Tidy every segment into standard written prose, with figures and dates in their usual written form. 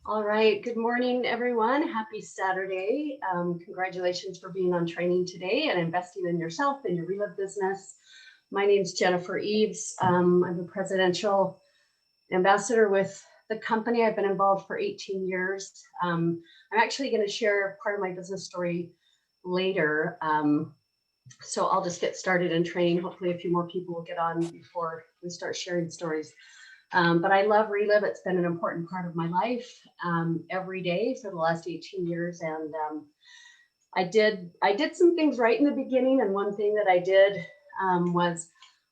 All right, good morning, everyone. Happy Saturday. Congratulations for being on training today and investing in yourself and your Reliv business. My name is Jennifer Eaves. I'm a presidential ambassador with the company. I've been involved for 18 years. I'm actually going to share part of my business story later. So I'll just get started in training. Hopefully a few more people will get on before we start sharing stories. But I love Reliv. It's been an important part of my life every day for the last 18 years. And I did some things right in the beginning. And one thing that I did was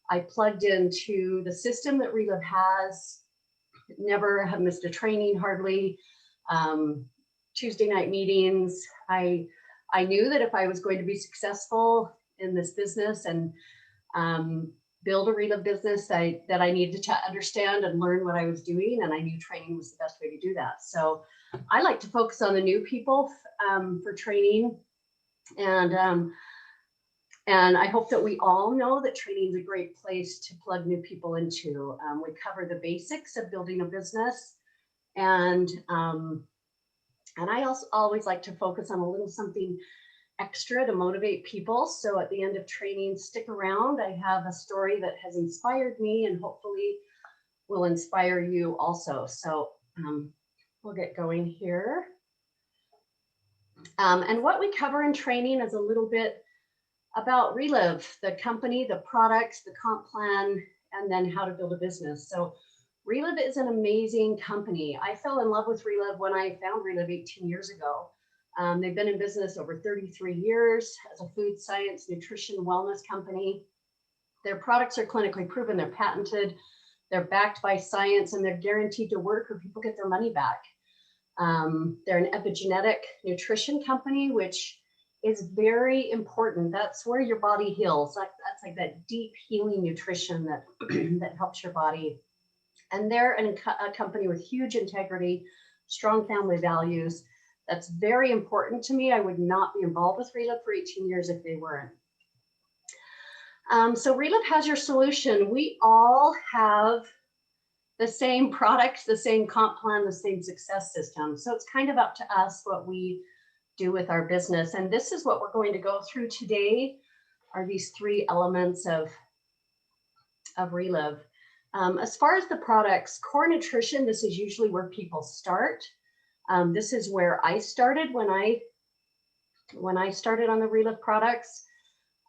I plugged into the system that Reliv has. Never have missed a training hardly. Tuesday night meetings. I knew that if I was going to be successful in this business and build a Reliv business, that I needed to understand and learn what I was doing, and I knew training was the best way to do that. So I like to focus on the new people for training, and I hope that we all know that training is a great place to plug new people into. We cover the basics of building a business, and I also always like to focus on a little something extra to motivate people. So at the end of training, stick around. I have a story that has inspired me and hopefully will inspire you also. So we'll get going here. And what we cover in training is a little bit about Reliv, the company, the products, the comp plan, and then how to build a business. So Reliv is an amazing company. I fell in love with Reliv when I found Reliv 18 years ago. They've been in business over 33 years as a food science, nutrition, wellness company. Their products are clinically proven, they're patented, they're backed by science, and they're guaranteed to work or people get their money back. They're an epigenetic nutrition company, which is very important. That's where your body heals. That's like that deep healing nutrition that, that helps your body. And they're a company with huge integrity, strong family values. That's very important to me. I would not be involved with Reliv for 18 years if they weren't. So Reliv has your solution. We all have the same products, the same comp plan, the same success system. So it's kind of up to us what we do with our business. And this is what we're going to go through today, are these three elements of Reliv. As far as the products, core nutrition, this is usually where people start. This is where I started when I started on the Reliv products.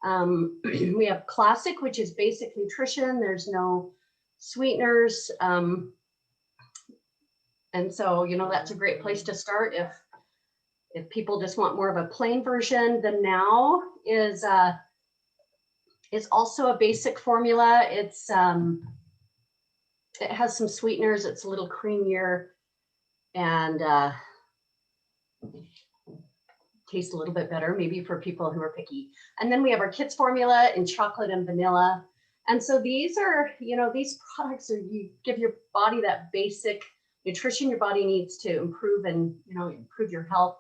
We have classic, which is basic nutrition. There's no sweeteners. And so, you know, that's a great place to start if people just want more of a plain version. The now is also a basic formula. It has some sweeteners. It's a little creamier and tastes a little bit better, maybe for people who are picky. And then we have our kids formula in chocolate and vanilla. And so these are, you know, these products are, you give your body that basic nutrition your body needs to improve and, you know, improve your health.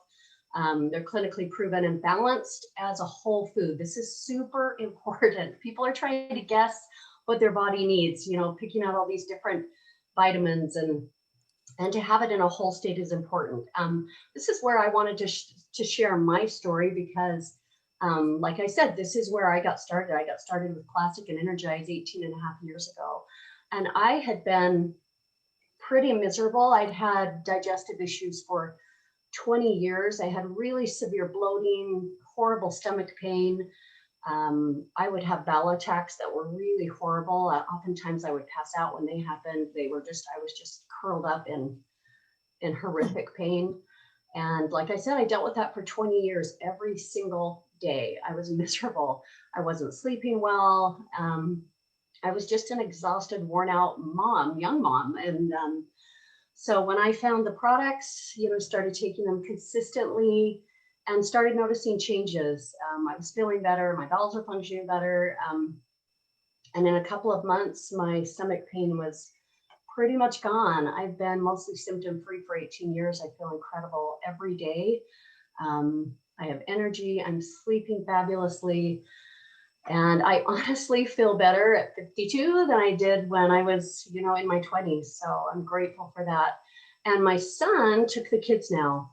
They're clinically proven and balanced as a whole food. This is super important. People are trying to guess what their body needs, you know, picking out all these different vitamins, and to have it in a whole state is important. This is where I wanted to share my story because, like I said, this is where I got started. I got started with Classic and Energize 18 and a half years ago. And I had been pretty miserable. I'd had digestive issues for 20 years. I had really severe bloating, horrible stomach pain. I would have bowel attacks that were really horrible. Oftentimes I would pass out when they happened. I was just curled up in horrific pain. And like I said, I dealt with that for 20 years, every single day. I was miserable. I wasn't sleeping well. I was just an exhausted, worn out mom, young mom. And so when I found the products, you know, started taking them consistently and started noticing changes. I was feeling better. My bowels were functioning better. And in a couple of months, my stomach pain was pretty much gone. I've been mostly symptom-free for 18 years. I feel incredible every day. I have energy. I'm sleeping fabulously. And I honestly feel better at 52 than I did when I was, you know, in my 20s. So I'm grateful for that. And my son took the kids now.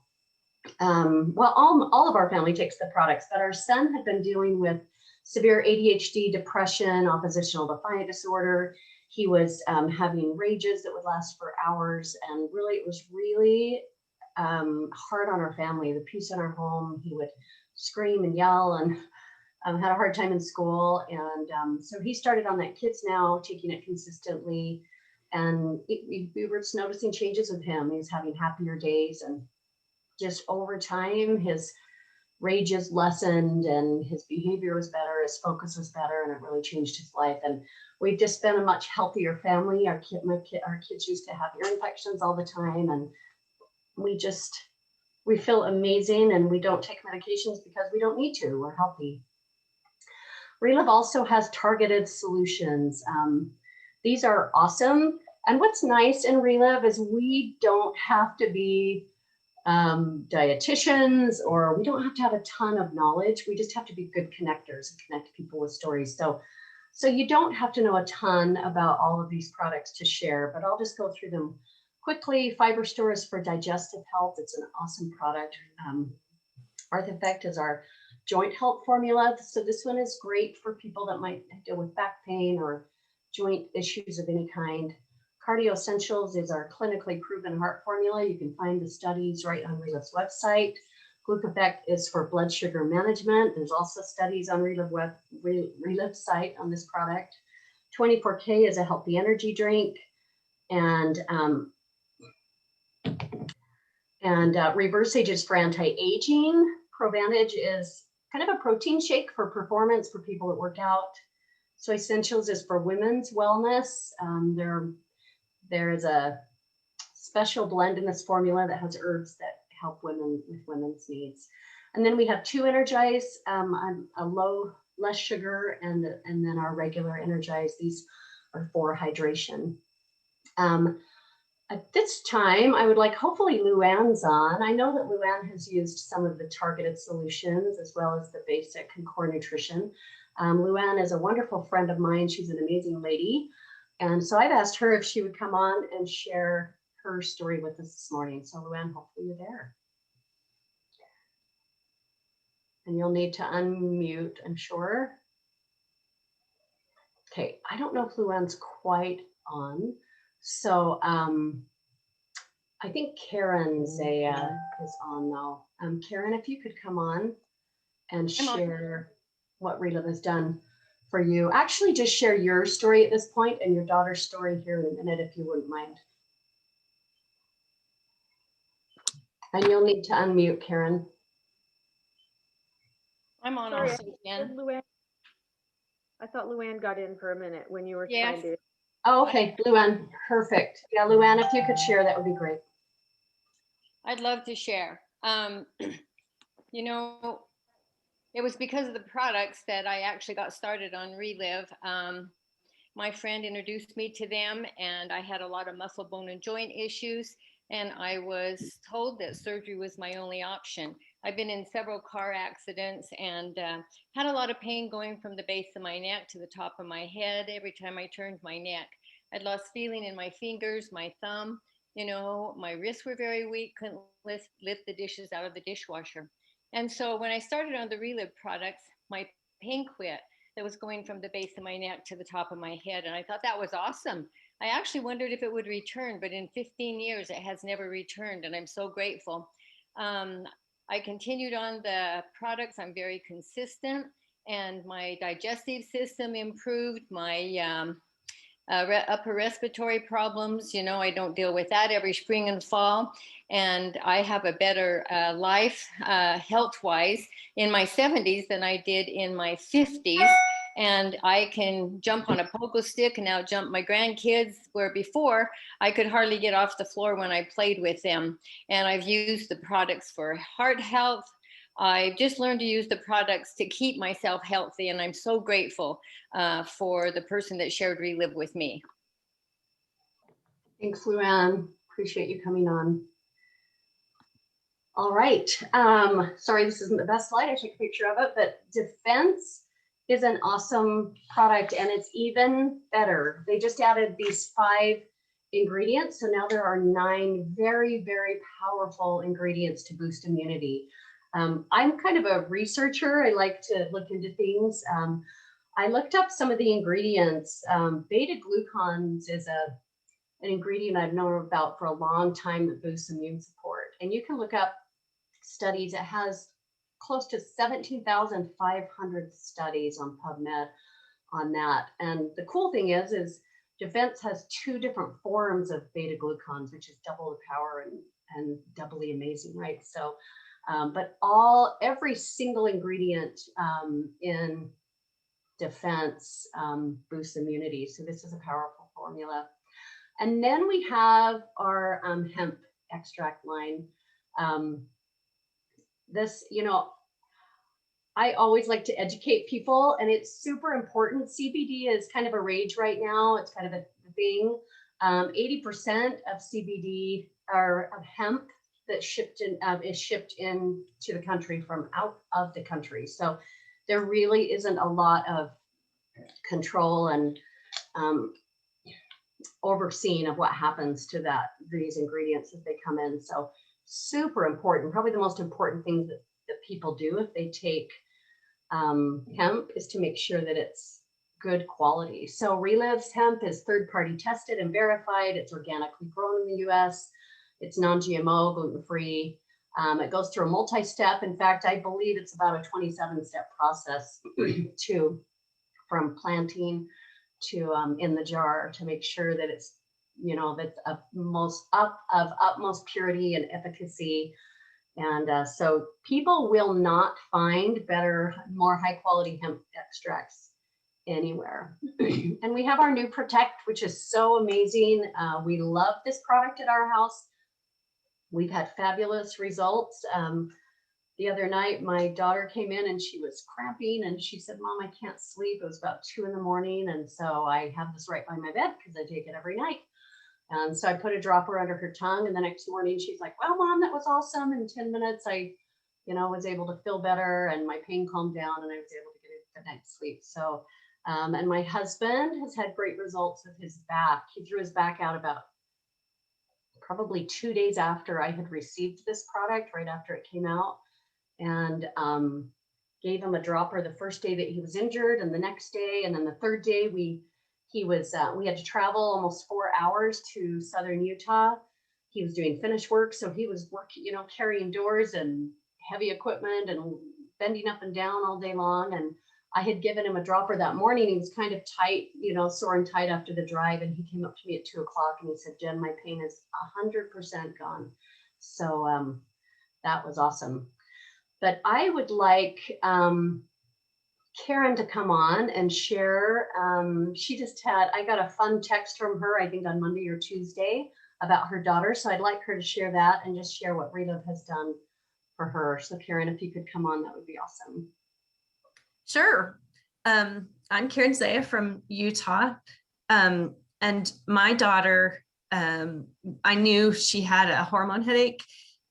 Well, all of our family takes the products, but our son had been dealing with severe ADHD, depression, oppositional defiant disorder. He was having rages that would last for hours, and really, it was really hard on our family, the peace in our home. He would scream and yell and had a hard time in school. And so he started on that Kids Now, taking it consistently. And we were just noticing changes with him. He was having happier days, and just over time, his rages lessened and his behavior was better, his focus was better, and it really changed his life. And we've just been a much healthier family. Our kids used to have ear infections all the time, and we feel amazing, and we don't take medications because we don't need to. We're healthy. Reliv also has targeted solutions. These are awesome. And what's nice in Reliv is we don't have to be dietitians, or we don't have to have a ton of knowledge. We just have to be good connectors and connect people with stories. So you don't have to know a ton about all of these products to share, but I'll just go through them quickly. Fiber Store is for digestive health. It's an awesome product. Arthifect is our joint health formula. So this one is great for people that might deal with back pain or joint issues of any kind. Cardio Essentials is our clinically proven heart formula. You can find the studies right on Reliv's website. Glucofect is for blood sugar management. There's also studies on Reliv's site on this product. 24K is a healthy energy drink. And Reversage is for anti-aging. Provantage is kind of a protein shake for performance for people that work out. Soy Essentials is for women's wellness. There is a special blend in this formula that has herbs that help women with women's needs. And then we have 2 Energize, less sugar, and then our regular Energize. These are for hydration. At this time, I would like, hopefully Luann's on. I know that Luann has used some of the targeted solutions as well as the basic and core nutrition. Luann is a wonderful friend of mine. She's an amazing lady. And so I've asked her if she would come on and share her story with us this morning. So Luann, hopefully you're there. And you'll need to unmute, I'm sure. Okay, I don't know if Luann's quite on. So I think Karen Zaya is on now. Karen, if you could come on and share what Reliv has done for you. Actually, just share your story at this point and your daughter's story here in a minute, if you wouldn't mind. And you'll need to unmute, Karen. I'm on Sorry, also again. I thought Luann got in for a minute when you were Yes. trying to. Oh, okay, Luann, perfect. Yeah, Luann, if you could share, that would be great. I'd love to share. You know, it was because of the products that I actually got started on Reliv. My friend introduced me to them, and I had a lot of muscle, bone, and joint issues, and I was told that surgery was my only option. I've been in several car accidents and had a lot of pain going from the base of my neck to the top of my head every time I turned my neck. I'd lost feeling in my fingers, my thumb, you know, my wrists were very weak, couldn't lift the dishes out of the dishwasher. And so when I started on the Reliv products, my pain quit. That was going from the base of my neck to the top of my head. And I thought that was awesome. I actually wondered if it would return, but in 15 years, it has never returned. And I'm so grateful. I continued on the products. I'm very consistent, and my digestive system improved. My upper respiratory problems, you know, I don't deal with that every spring and fall. And I have a better life health-wise in my 70s than I did in my 50s. And I can jump on a pogo stick and now jump my grandkids, where before I could hardly get off the floor when I played with them. And I've used the products for heart health. I've just learned to use the products to keep myself healthy, and I'm so grateful for the person that shared Reliv with me. Thanks, Luann. Appreciate you coming on. All right. Sorry, this isn't the best slide. I took a picture of it, but Defense is an awesome product, and it's even better. They just added these 5 ingredients. So now there are 9 very, very powerful ingredients to boost immunity. I'm kind of a researcher. I like to look into things. I looked up some of the ingredients. Beta glucans is an ingredient I've known about for a long time that boosts immune support. And you can look up studies. It has close to 17,500 studies on PubMed on that. And the cool thing is Defense has 2 different forms of beta glucans, which is double the power and doubly amazing, right? So, but every single ingredient in Defense boosts immunity. So this is a powerful formula. And then we have our hemp extract line. This, I always like to educate people, and it's super important. CBD is kind of a rage right now. It's kind of a thing. 80% of CBD or of hemp that is shipped into the country from out of the country. So there really isn't a lot of control and overseeing of what happens to these ingredients as they come in. So super important. Probably the most important thing that people do if they take hemp is to make sure that it's good quality. So Reliv's hemp is third-party tested and verified. It's organically grown in the US. It's non-GMO, gluten-free. It goes through a multi-step. In fact, I believe it's about a 27-step process from planting to in the jar to make sure that it's, that's of utmost purity and efficacy. And so people will not find better, more high quality hemp extracts anywhere. And we have our new Protect, which is so amazing. We love this product at our house. We've had fabulous results. The other night, my daughter came in and she was cramping and she said, "Mom, I can't sleep." It was about 2 a.m. And so I have this right by my bed because I take it every night. And so I put a dropper under her tongue, and the next morning she's like, "Well, Mom, that was awesome. In 10 minutes, I, was able to feel better and my pain calmed down and I was able to get a good night's sleep." So, and my husband has had great results with his back. He threw his back out about probably 2 days after I had received this product, right after it came out, and gave him a dropper the first day that he was injured, and the next day, and then the third day we had to travel almost 4 hours to southern Utah. He was doing finish work, so he was working, carrying doors and heavy equipment and bending up and down all day long. And I had given him a dropper that morning. He was kind of tight, sore and tight after the drive, and he came up to me at 2 o'clock and he said, "Jen, my pain is 100% gone." So that was awesome. But I would like Karen to come on and share. I got a fun text from her, I think on Monday or Tuesday, about her daughter. So I'd like her to share that and just share what Reliv has done for her. So Karen, if you could come on, that would be awesome. Sure. I'm Karen Zaya from Utah. And my daughter, I knew she had a hormone headache,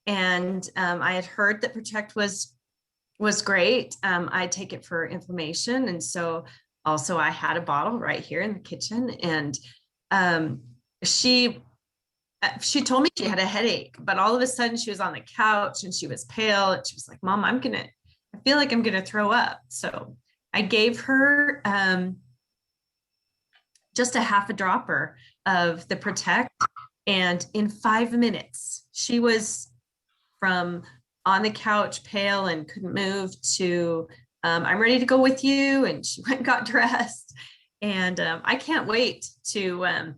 and I had heard that Protect was great. I take it for inflammation. And so also I had a bottle right here in the kitchen, and she told me she had a headache, but all of a sudden she was on the couch and she was pale, and she was like, "Mom, I feel like I'm going to throw up." So I gave her just a half a dropper of the Protect, and in 5 minutes, she was from on the couch, pale and couldn't move, to "I'm ready to go with you." And she went and got dressed. And I can't wait to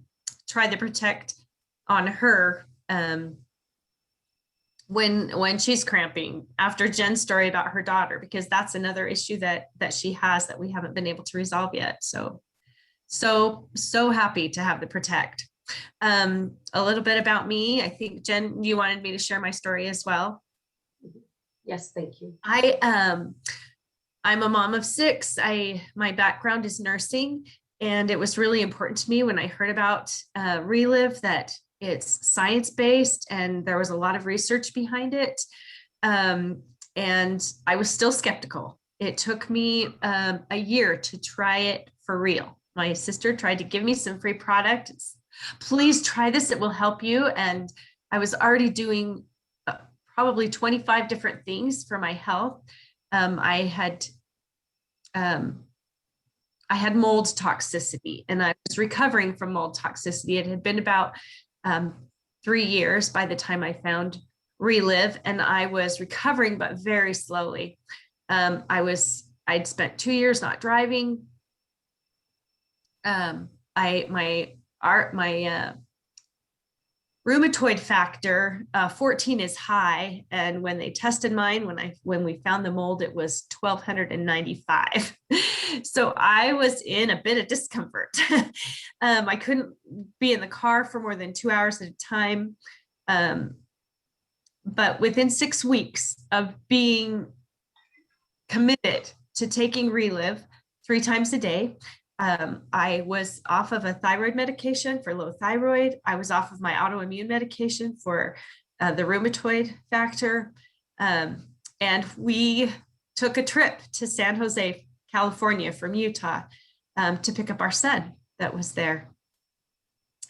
try the Protect on her when she's cramping, after Jen's story about her daughter, because that's another issue that she has that we haven't been able to resolve yet. So happy to have the Protect. A little bit about me. I think, Jen, you wanted me to share my story as well. Yes, thank you. I'm a mom of 6. My background is nursing, and it was really important to me when I heard about Reliv that it's science-based and there was a lot of research behind it. And I was still skeptical. It took me a year to try it for real. My sister tried to give me some free product. Please try this. It will help you. And I was already doing probably 25 different things for my health. I had mold toxicity, and I was recovering from mold toxicity. It had been about 3 years by the time I found Reliv, and I was recovering, but very slowly. I'd spent 2 years not driving. My rheumatoid factor 14 is high, and when they tested mine, when we found the mold, it was 1295. So I was in a bit of discomfort. I couldn't be in the car for more than 2 hours at a time. But within 6 weeks of being committed to taking Reliv 3 times a day, I was off of a thyroid medication for low thyroid. I was off of my autoimmune medication for the rheumatoid factor. And we took a trip to San Jose, California from Utah to pick up our son that was there.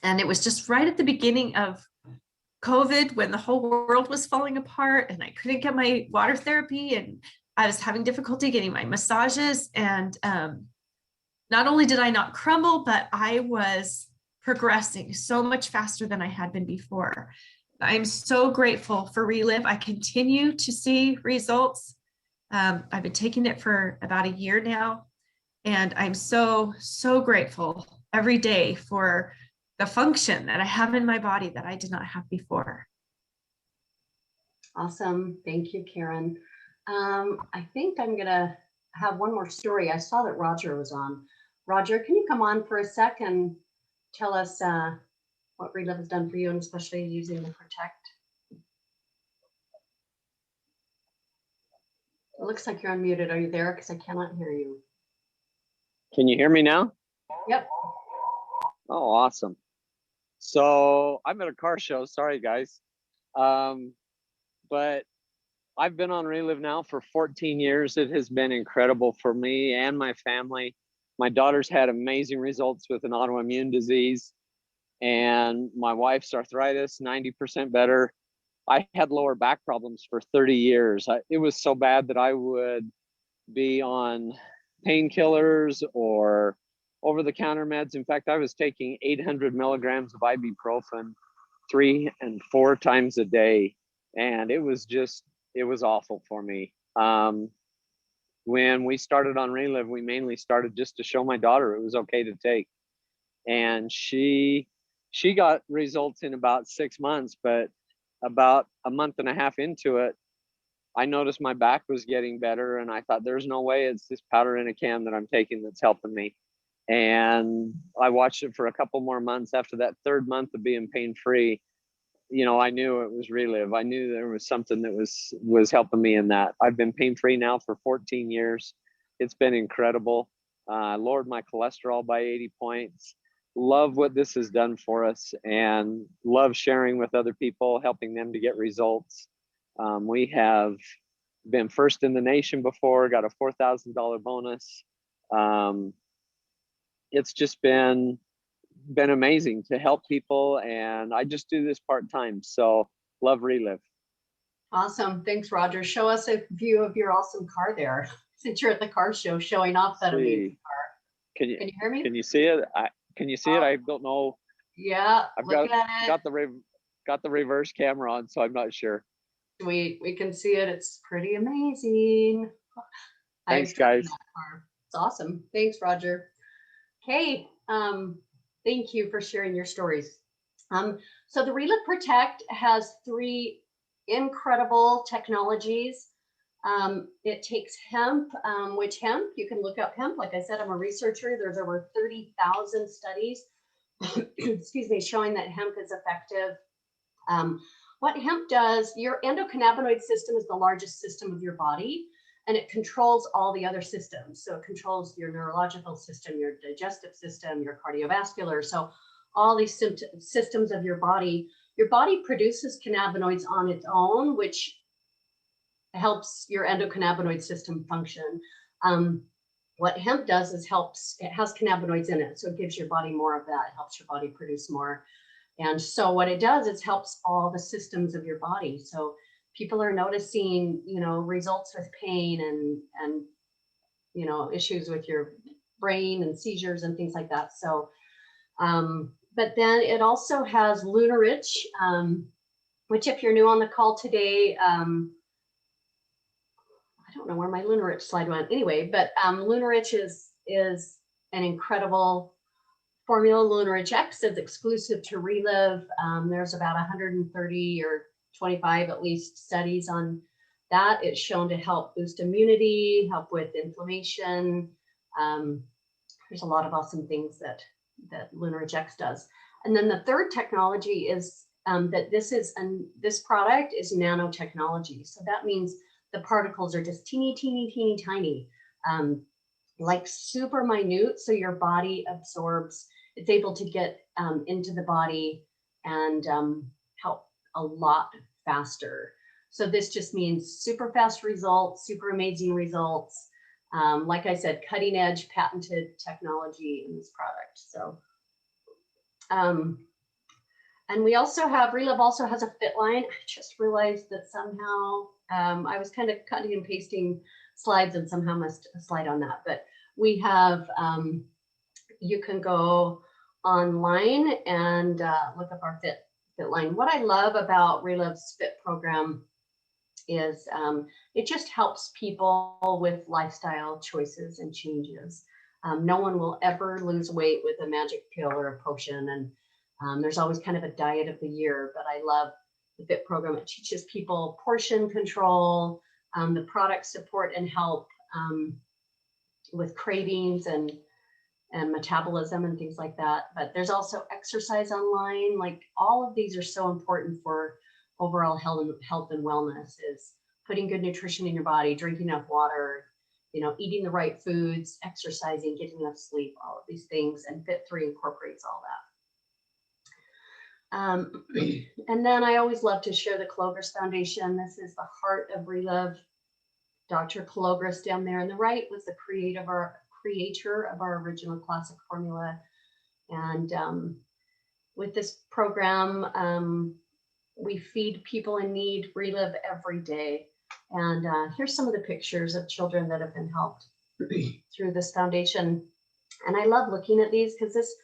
And it was just right at the beginning of COVID, when the whole world was falling apart and I couldn't get my water therapy, and I was having difficulty getting my massages. And not only did I not crumble, but I was progressing so much faster than I had been before. I'm so grateful for Reliv. I continue to see results. I've been taking it for about a year now, and I'm so, so grateful every day for the function that I have in my body that I did not have before. Awesome. Thank you, Karen. I think I'm gonna have one more story. I saw that Roger was on. Roger, can you come on for a sec and tell us what Reliv has done for you, and especially using the Protect? It looks like you're unmuted. Are you there? Because I cannot hear you. Can you hear me now? Yep. Oh, awesome. So I'm at a car show. Sorry, guys. But I've been on Reliv now for 14 years. It has been incredible for me and my family. My daughter's had amazing results with an autoimmune disease, and my wife's arthritis, 90% better. I had lower back problems for 30 years. It was so bad that I would be on painkillers or over-the-counter meds. In fact, I was taking 800 milligrams of ibuprofen 3 and 4 times a day, and it was awful for me. When we started on Reliv, we mainly started just to show my daughter it was okay to take, and she got results in about 6 months. But about a month and a half into it, I noticed my back was getting better, and I thought, there's no way it's this powder in a can that I'm taking that's helping me. And I watched it for a couple more months. After that 3rd month of being pain-free, you know, I knew it was Reliv. I knew there was something that was helping me in that. I've been pain-free now for 14 years. It's been incredible. Lowered my cholesterol by 80 points. Love what this has done for us, and love sharing with other people, helping them to get results. We have been first in the nation before, got a $4,000 bonus. It's just been amazing to help people, and I just do this part-time, so love Reliv. Awesome. Thanks, Roger. Show us a view of your awesome car there, since you're at the car show showing off that amazing car. Can you hear me? Can you see it? Can you see it? I don't know. Yeah, I've got the reverse camera on, so I'm not sure. We can see it. It's pretty amazing. Thanks, guys. It's awesome. Thanks, Roger. Okay. Thank you for sharing your stories. So the Reliv Protect has 3 incredible technologies. It takes hemp, which hemp, you can look up hemp. Like I said, I'm a researcher. There's over 30,000 studies, excuse me, showing that hemp is effective. What hemp does, your endocannabinoid system is the largest system of your body, and it controls all the other systems. So it controls your neurological system, your digestive system, your cardiovascular. So all these systems of your body produces cannabinoids on its own, which helps your endocannabinoid system function. what hemp does is it has cannabinoids in it. So it gives your body more of that, it helps your body produce more. And so what it does is helps all the systems of your body. So people are noticing, results with pain and issues with your brain and seizures and things like that. So, but then it also has Lunarich, which if you're new on the call today, I don't know where my Lunarich slide went anyway, but Lunarich is an incredible formula. Lunarich X is exclusive to Reliv. There's about 130 or 25 at least studies on that. It's shown to help boost immunity, help with inflammation. There's a lot of awesome things that Lunarich X does. And then the third technology is that this product is nanotechnology. So that means the particles are just teeny, teeny, teeny, tiny, like super minute. So your body absorbs, it's able to get into the body and help a lot faster. So this just means super fast results, super amazing results. Like I said, cutting edge patented technology in this product. So, and we also have, Reliv also has a fit line. I just realized that somehow I was kind of cutting and pasting slides and somehow missed a slide on that. But we have, you can go online and look up our fit line. What I love about Reliv's fit program is it just helps people with lifestyle choices and changes. No one will ever lose weight with a magic pill or a potion, and there's always kind of a diet of the year, but I love the FIT program. It teaches people portion control, the product support and help with cravings and metabolism and things like that. But there's also exercise online. Like all of these are so important for overall health and wellness, is putting good nutrition in your body, drinking enough water, eating the right foods, exercising, getting enough sleep, all of these things. And Fit3 incorporates all that. And then I always love to share the Kalogris Foundation. This is the heart of Reliv. Dr. Kalogris down there on the right was the creator of our original classic formula. And with this program, we feed people in need Reliv every day. And here's some of the pictures of children that have been helped through this foundation. And I love looking at these because this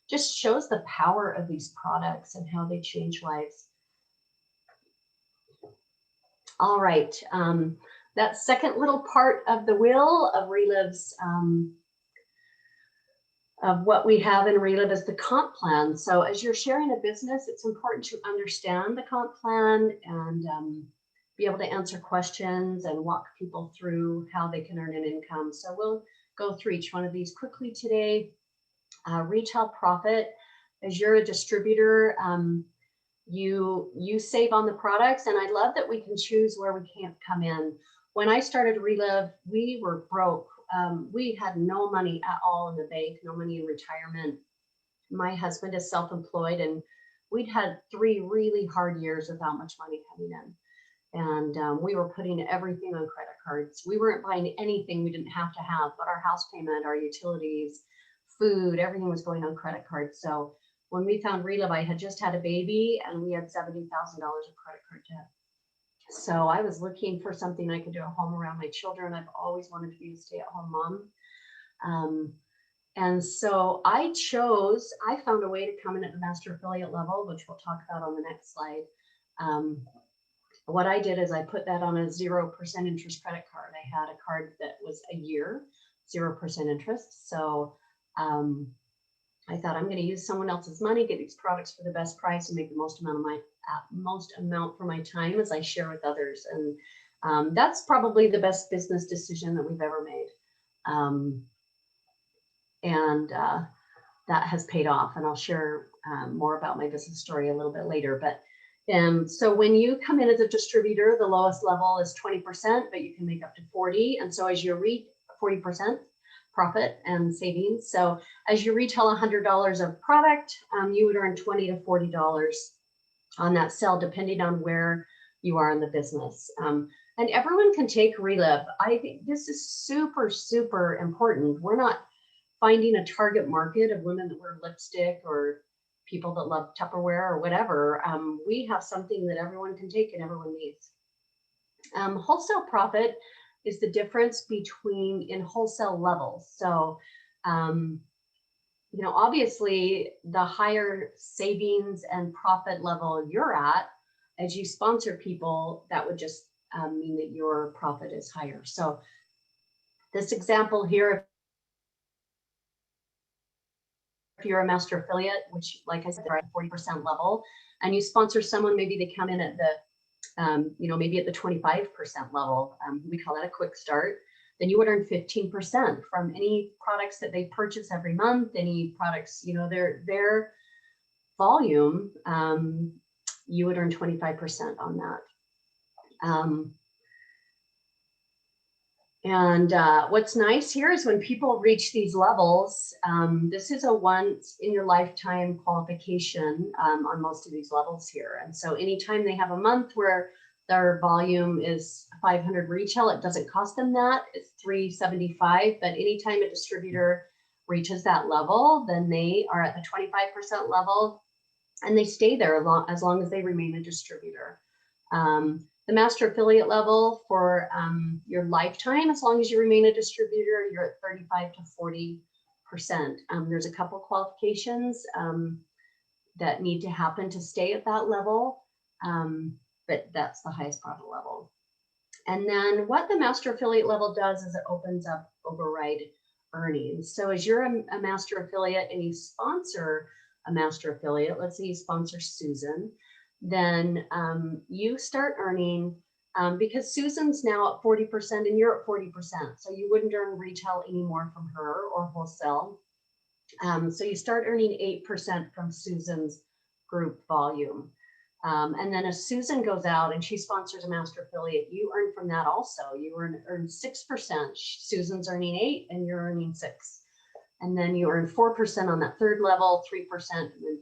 just shows the power of these products and how they change lives. All right, that second little part of the wheel of Reliv's, of what we have in Reliv is the comp plan. So as you're sharing a business, it's important to understand the comp plan and be able to answer questions and walk people through how they can earn an income. So we'll go through each one of these quickly today. Retail profit, as you're a distributor, you save on the products, and I love that we can choose where we can't come in. When I started Reliv, we were broke. We had no money at all in the bank, no money in retirement. My husband is self-employed, and we'd had 3 really hard years without much money coming in. And we were putting everything on credit cards. We weren't buying anything we didn't have to have, but our house payment, our utilities, food, everything was going on credit cards. So when we found Reliv, I had just had a baby and we had $70,000 of credit card debt. So I was looking for something I could do at home around my children. I've always wanted to be a stay-at-home mom. And so I found a way to come in at the master affiliate level, which we'll talk about on the next slide. What I did is I put that on a 0% interest credit card. I had a card that was a year, 0% interest. So I thought, I'm going to use someone else's money, get these products for the best price, and make the most amount for my time as I share with others. And that's probably the best business decision that we've ever made. That has paid off, and I'll share more about my business story a little bit later. But so when you come in as a distributor, the lowest level is 20%, but you can make up to 40. And so as you reach 40% profit and savings. So as you retail $100 of product, you would earn $20 to $40 on that sale, depending on where you are in the business. And everyone can take Reliv. I think this is super, super important. We're not finding a target market of women that wear lipstick or people that love Tupperware or whatever. We have something that everyone can take and everyone needs. Wholesale profit is the difference between in wholesale levels. So, obviously the higher savings and profit level you're at, as you sponsor people, that would just mean that your profit is higher. So this example here, if you're a master affiliate, which like I said, they're at 40% level, and you sponsor someone, maybe they come in at the, maybe at the 25% level, we call that a quick start, then you would earn 15% from any products that they purchase every month, any products, their volume, you would earn 25% on that. What's nice here is when people reach these levels, this is a once in your lifetime qualification on most of these levels here. And so anytime they have a month where their volume is 500 retail, it doesn't cost them that, it's $375. But anytime a distributor reaches that level, then they are at the 25% level and they stay there as long as they remain a distributor. The master affiliate level for your lifetime, as long as you remain a distributor, you're at 35 to 40%. There's a couple qualifications that need to happen to stay at that level, but that's the highest profit level. And then what the master affiliate level does is it opens up override earnings. So as you're a master affiliate and you sponsor a master affiliate, let's say you sponsor Susan, then you start earning, because Susan's now at 40% and you're at 40%, so you wouldn't earn retail anymore from her or wholesale. So you start earning 8% from Susan's group volume. And then as Susan goes out and she sponsors a master affiliate, you earn from that also. You earn 6%. Susan's earning 8% and you're earning 6%. And then you earn 4% on that third level, 3%, and then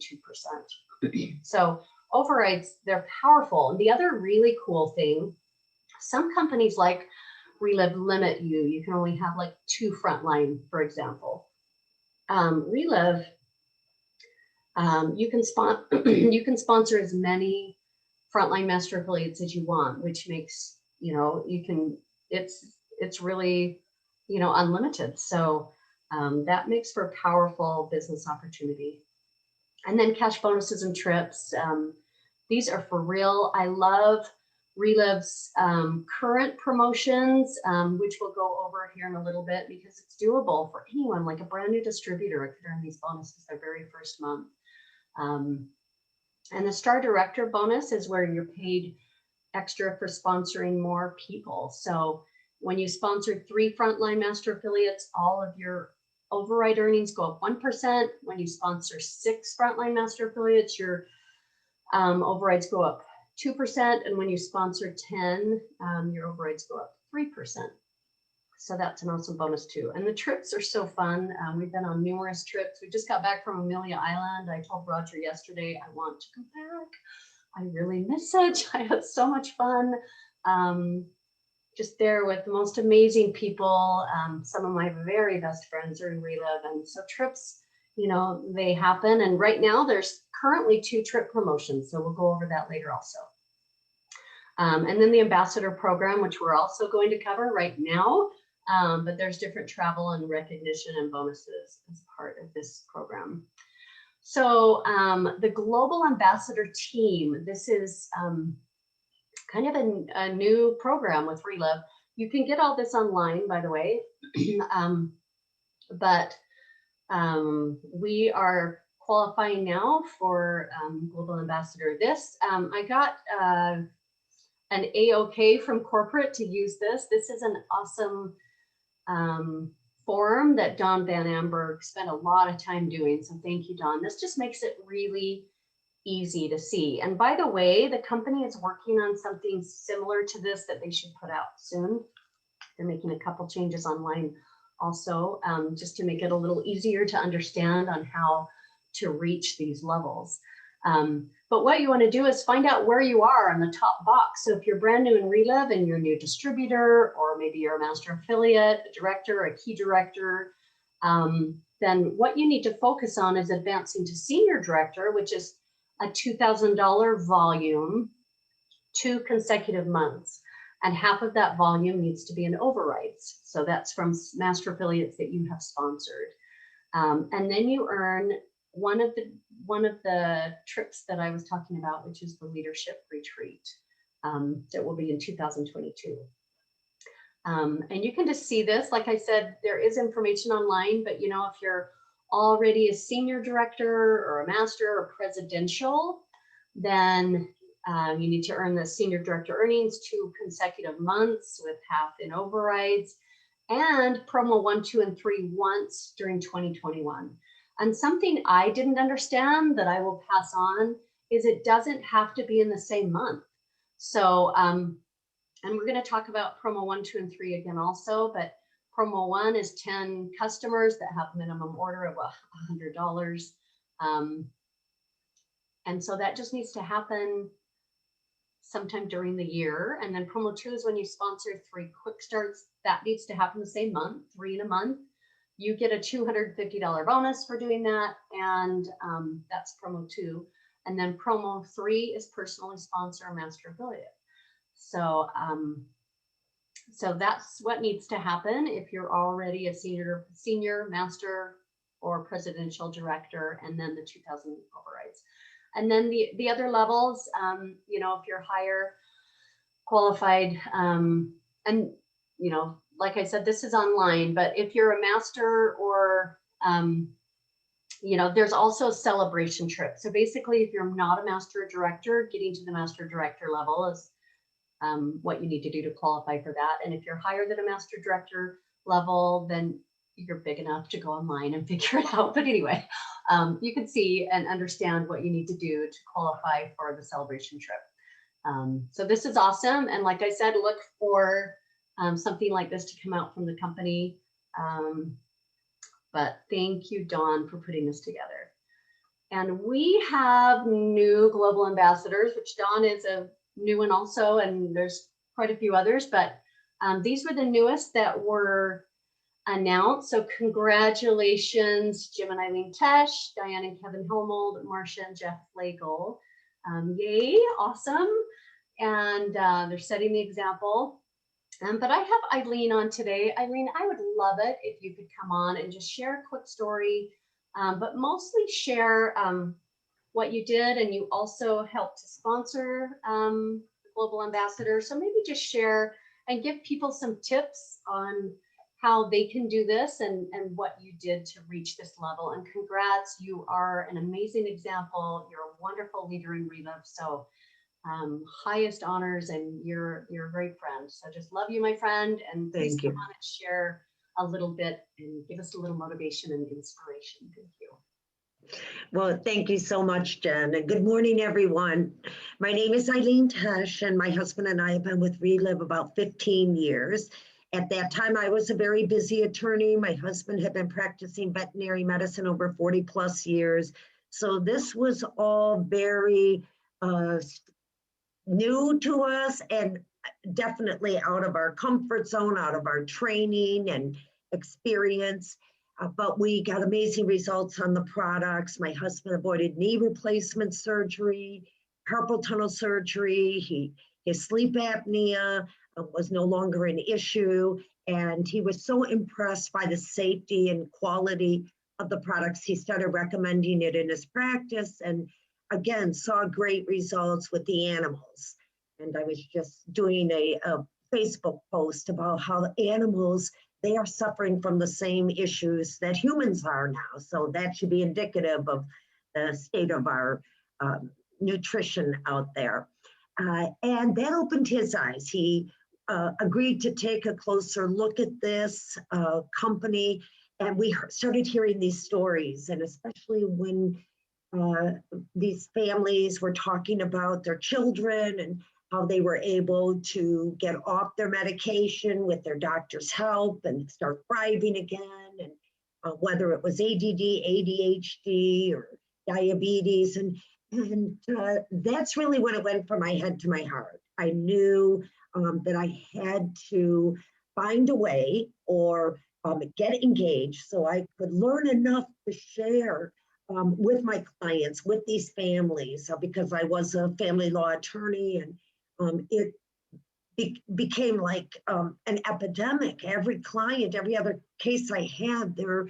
2%. So overrides, they're powerful. And the other really cool thing, some companies like Reliv limit you. You can only have like 2 frontline, for example. Reliv, you can sponsor as many frontline master affiliates as you want, which makes, it's really, unlimited. So that makes for a powerful business opportunity. And then cash bonuses and trips. These are for real. I love Reliv's current promotions, which we'll go over here in a little bit, because it's doable for anyone, like a brand new distributor could earn these bonuses their very first month. And the Star Director bonus is where you're paid extra for sponsoring more people. So when you sponsor 3 frontline master affiliates, all of your override earnings go up 1%. When you sponsor 6 frontline master affiliates, your overrides go up 2%. And when you sponsor 10, your overrides go up 3%. So that's an awesome bonus too. And the trips are so fun. We've been on numerous trips. We just got back from Amelia Island. I told Roger yesterday, I want to go back. I really miss it. I had so much fun. Just there with the most amazing people. Some of my very best friends are in Reliv, and so trips, they happen. And right now there's currently 2 trip promotions, so we'll go over that later also. And then the ambassador program, which we're also going to cover right now, but there's different travel and recognition and bonuses as part of this program. So the Global Ambassador Team, this is kind of a new program with Reliv. You can get all this online, by the way, but we are qualifying now for Global Ambassador. This, I got an A-OK from corporate to use this. This is an awesome form that Dawn Van Amberg spent a lot of time doing. So thank you, Dawn. This just makes it really easy to see. And by the way, the company is working on something similar to this that they should put out soon. They're making a couple changes online also, just to make it a little easier to understand on how to reach these levels. But what you want to do is find out where you are on the top box. So if you're brand new in Reliv and you're a new distributor, or maybe you're a master affiliate, a director, a key director, then what you need to focus on is advancing to senior director, which is a $2,000 volume, 2 consecutive months. And half of that volume needs to be in overrides. So that's from master affiliates that you have sponsored. And then you earn one of the trips that I was talking about, which is the leadership retreat that will be in 2022. And you can just see this. Like I said, there is information online, but if you're already a senior director or a master or presidential, then you need to earn the senior director earnings 2 consecutive months with half in overrides, and promo 1, 2, and 3 once during 2021. And something I didn't understand that I will pass on is it doesn't have to be in the same month. So, and we're going to talk about promo 1, 2, and 3 again also, but promo 1 is 10 customers that have minimum order of $100. And so that just needs to happen sometime during the year. And then promo 2 is when you sponsor 3 quick starts. That needs to happen the same month, 3 in a month. You get a $250 bonus for doing that. And that's promo 2. And then promo 3 is personally sponsor a master affiliate. So, so that's what needs to happen if you're already a senior master or presidential director, and then the 2,000 overrides. And then the other levels, if you're higher qualified, and like I said, this is online, but if you're a master or, there's also a celebration trip. So basically, if you're not a master director, getting to the master director level is what you need to do to qualify for that. And if you're higher than a master director level, then you're big enough to go online and figure it out. But anyway, you can see and understand what you need to do to qualify for the celebration trip. So this is awesome. And like I said, look for something like this to come out from the company. But thank you, Dawn, for putting this together. And we have new global ambassadors, which Dawn is a new one also, and there's quite a few others, but these were the newest that were announced. So congratulations, Jim and Eileen Tesh, Diane and Kevin Helmold, Marcia and Jeff Flagel. Yay, awesome. And they're setting the example. But I have Eileen on today. Eileen, I would love it if you could come on and just share a quick story, but mostly share what you did, and you also helped to sponsor the Global Ambassador. So maybe just share and give people some tips on how they can do this and what you did to reach this level. And congrats, you are an amazing example. You're a wonderful leader in Reliv. So highest honors, and you're a great friend. So just love you, my friend. And please come on and share a little bit and give us a little motivation and inspiration. Thank you. Well, thank you so much, Jen, and good morning, everyone. My name is Eileen Tesh, and my husband and I have been with Reliv about 15 years. At that time, I was a very busy attorney. My husband had been practicing veterinary medicine over 40 plus years. So this was all very new to us, and definitely out of our comfort zone, out of our training and experience. But we got amazing results on the products. My husband avoided knee replacement surgery, carpal tunnel surgery. His sleep apnea was no longer an issue. And he was so impressed by the safety and quality of the products, he started recommending it in his practice, and again, saw great results with the animals. And I was just doing a Facebook post about how animals, they are suffering from the same issues that humans are now. So that should be indicative of the state of our nutrition out there. And that opened his eyes. He agreed to take a closer look at this company. And we started hearing these stories, and especially when these families were talking about their children and how they were able to get off their medication with their doctor's help and start thriving again, and whether it was ADD, ADHD, or diabetes. And And that's really when it went from my head to my heart. I knew that I had to find a way or get engaged so I could learn enough to share with my clients, with these families, because I was a family law attorney, and it became like an epidemic. Every client, every other case I had, their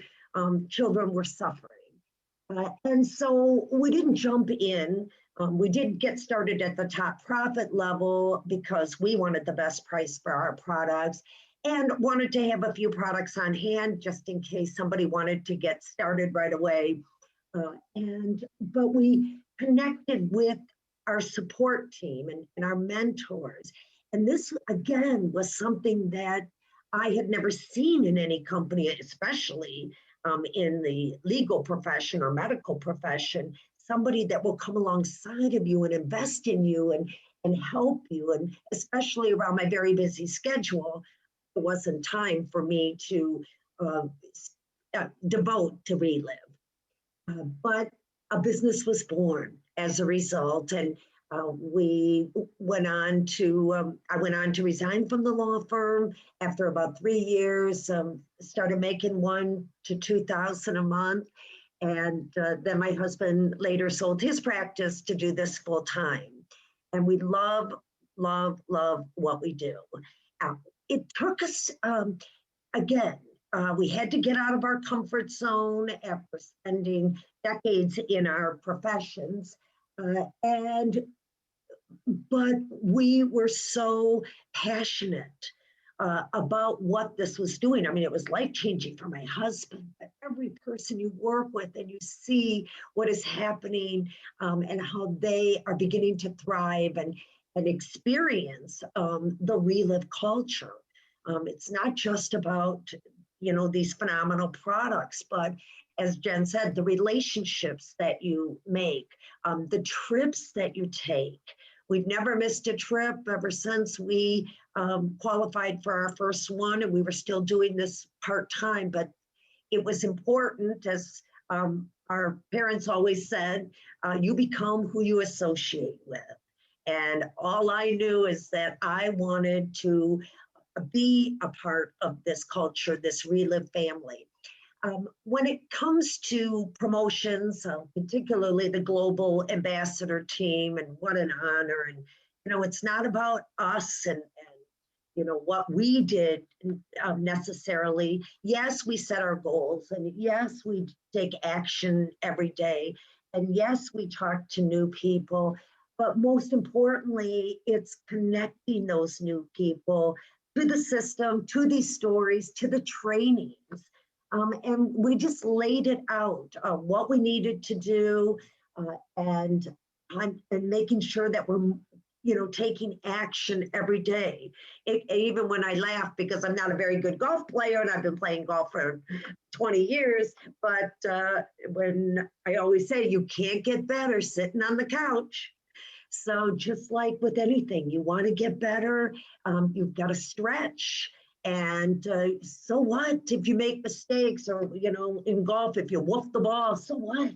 children were suffering. And so we didn't jump in. We did get started at the top profit level because we wanted the best price for our products and wanted to have a few products on hand just in case somebody wanted to get started right away. But we connected with our support team and our mentors. And this, again, was something that I had never seen in any company, especially in the legal profession or medical profession, somebody that will come alongside of you and invest in you and help you. And especially around my very busy schedule, it wasn't time for me to devote to Reliv. But a business was born as a result, and we went on to, I went on to resign from the law firm after about 3 years, started making $1,000 to $2,000 a month. And then my husband later sold his practice to do this full time. And we love, love, love what we do. It took us, again, we had to get out of our comfort zone after spending decades in our professions. But we were so passionate about what this was doing. I mean, it was life-changing for my husband, but every person you work with and you see what is happening and how they are beginning to thrive and experience the Reliv culture. It's not just about, you know, these phenomenal products, but as Jen said, the relationships that you make, the trips that you take. We've never missed a trip ever since we qualified for our first one, and we were still doing this part-time, but it was important, as our parents always said, you become who you associate with. And all I knew is that I wanted to be a part of this culture, this Reliv family. When it comes to promotions, particularly the global ambassador team, and what an honor. And, you know, it's not about us and you know, what we did necessarily. Yes, we set our goals, and yes, we take action every day. And yes, we talk to new people, but most importantly, it's connecting those new people to the system, to these stories, to the trainings. And we just laid it out, what we needed to do, and making sure that we're, you know, taking action every day. Even when I laugh, because I'm not a very good golf player and I've been playing golf for 20 years, but when I always say you can't get better sitting on the couch. So just like with anything, you want to get better, you've got to stretch. And so what if you make mistakes, or, you know, in golf, if you wolf the ball, so what?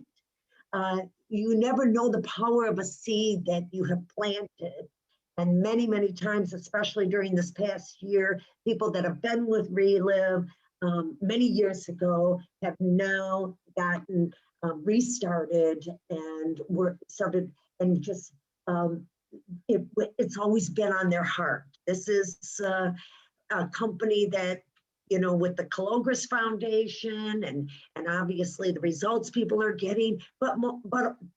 You never know the power of a seed that you have planted. And many, many times, especially during this past year, people that have been with Reliv many years ago have now gotten restarted and were started, and just it's always been on their heart. This is a company that, you know, with the Calogris Foundation and obviously the results people are getting, but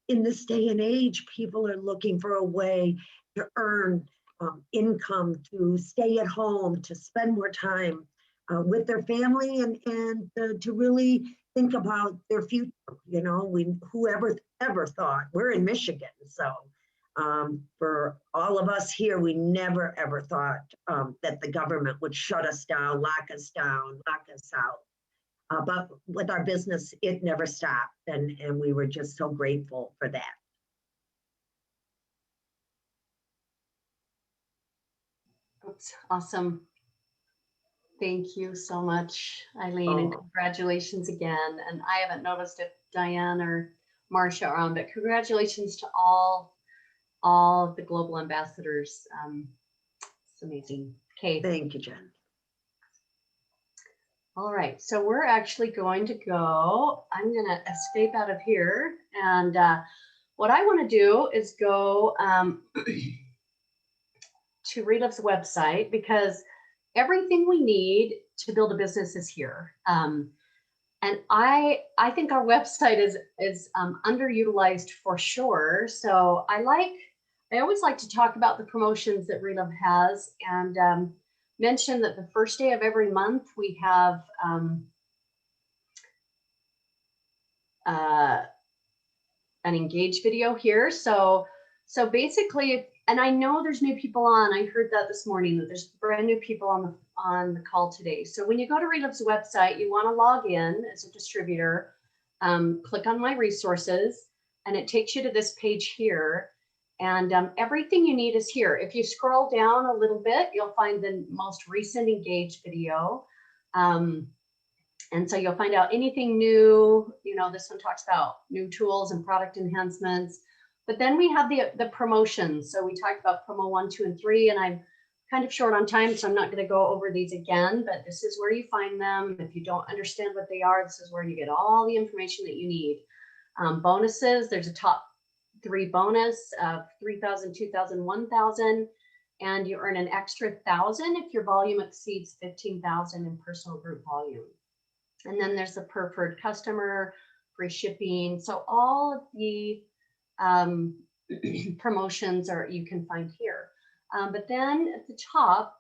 in this day and age, people are looking for a way to earn income, to stay at home, to spend more time with their family, and to really think about their future. You know, whoever ever thought, we're in Michigan, so for all of us here, we never ever thought that the government would shut us down, lock us out. But with our business, it never stopped, and we were just so grateful for that. Oops, awesome. Thank you so much, Eileen, and congratulations again. And I haven't noticed if Diane or Marcia are on, but congratulations to all of the global ambassadors. It's amazing. Okay. Thank you, Jen. All right, so we're actually going to go, I'm gonna escape out of here. And what I wanna do is go to Reliv's website, because everything we need to build a business is here. And I think our website is underutilized for sure. So I always like to talk about the promotions that Reliv has, and mention that the first day of every month we have an engage video here. So basically, and I know there's new people on. I heard that this morning, that there's brand new people on the call today. So when you go to Reliv's website, you want to log in as a distributor, click on my resources, and it takes you to this page here. And everything you need is here. If you scroll down a little bit, you'll find the most recent engage video. And so you'll find out anything new. You know, this one talks about new tools and product enhancements. But then we have the promotions. So we talked about promo 1, 2, and 3, and I'm kind of short on time, so I'm not going to go over these again, but this is where you find them. If you don't understand what they are, this is where you get all the information that you need. Bonuses, there's a top 3 bonus of 3,000, 2,000, 1,000, and you earn an extra 1,000 if your volume exceeds 15,000 in personal group volume. And then there's the preferred customer, free shipping. So all of the promotions you can find here. But then at the top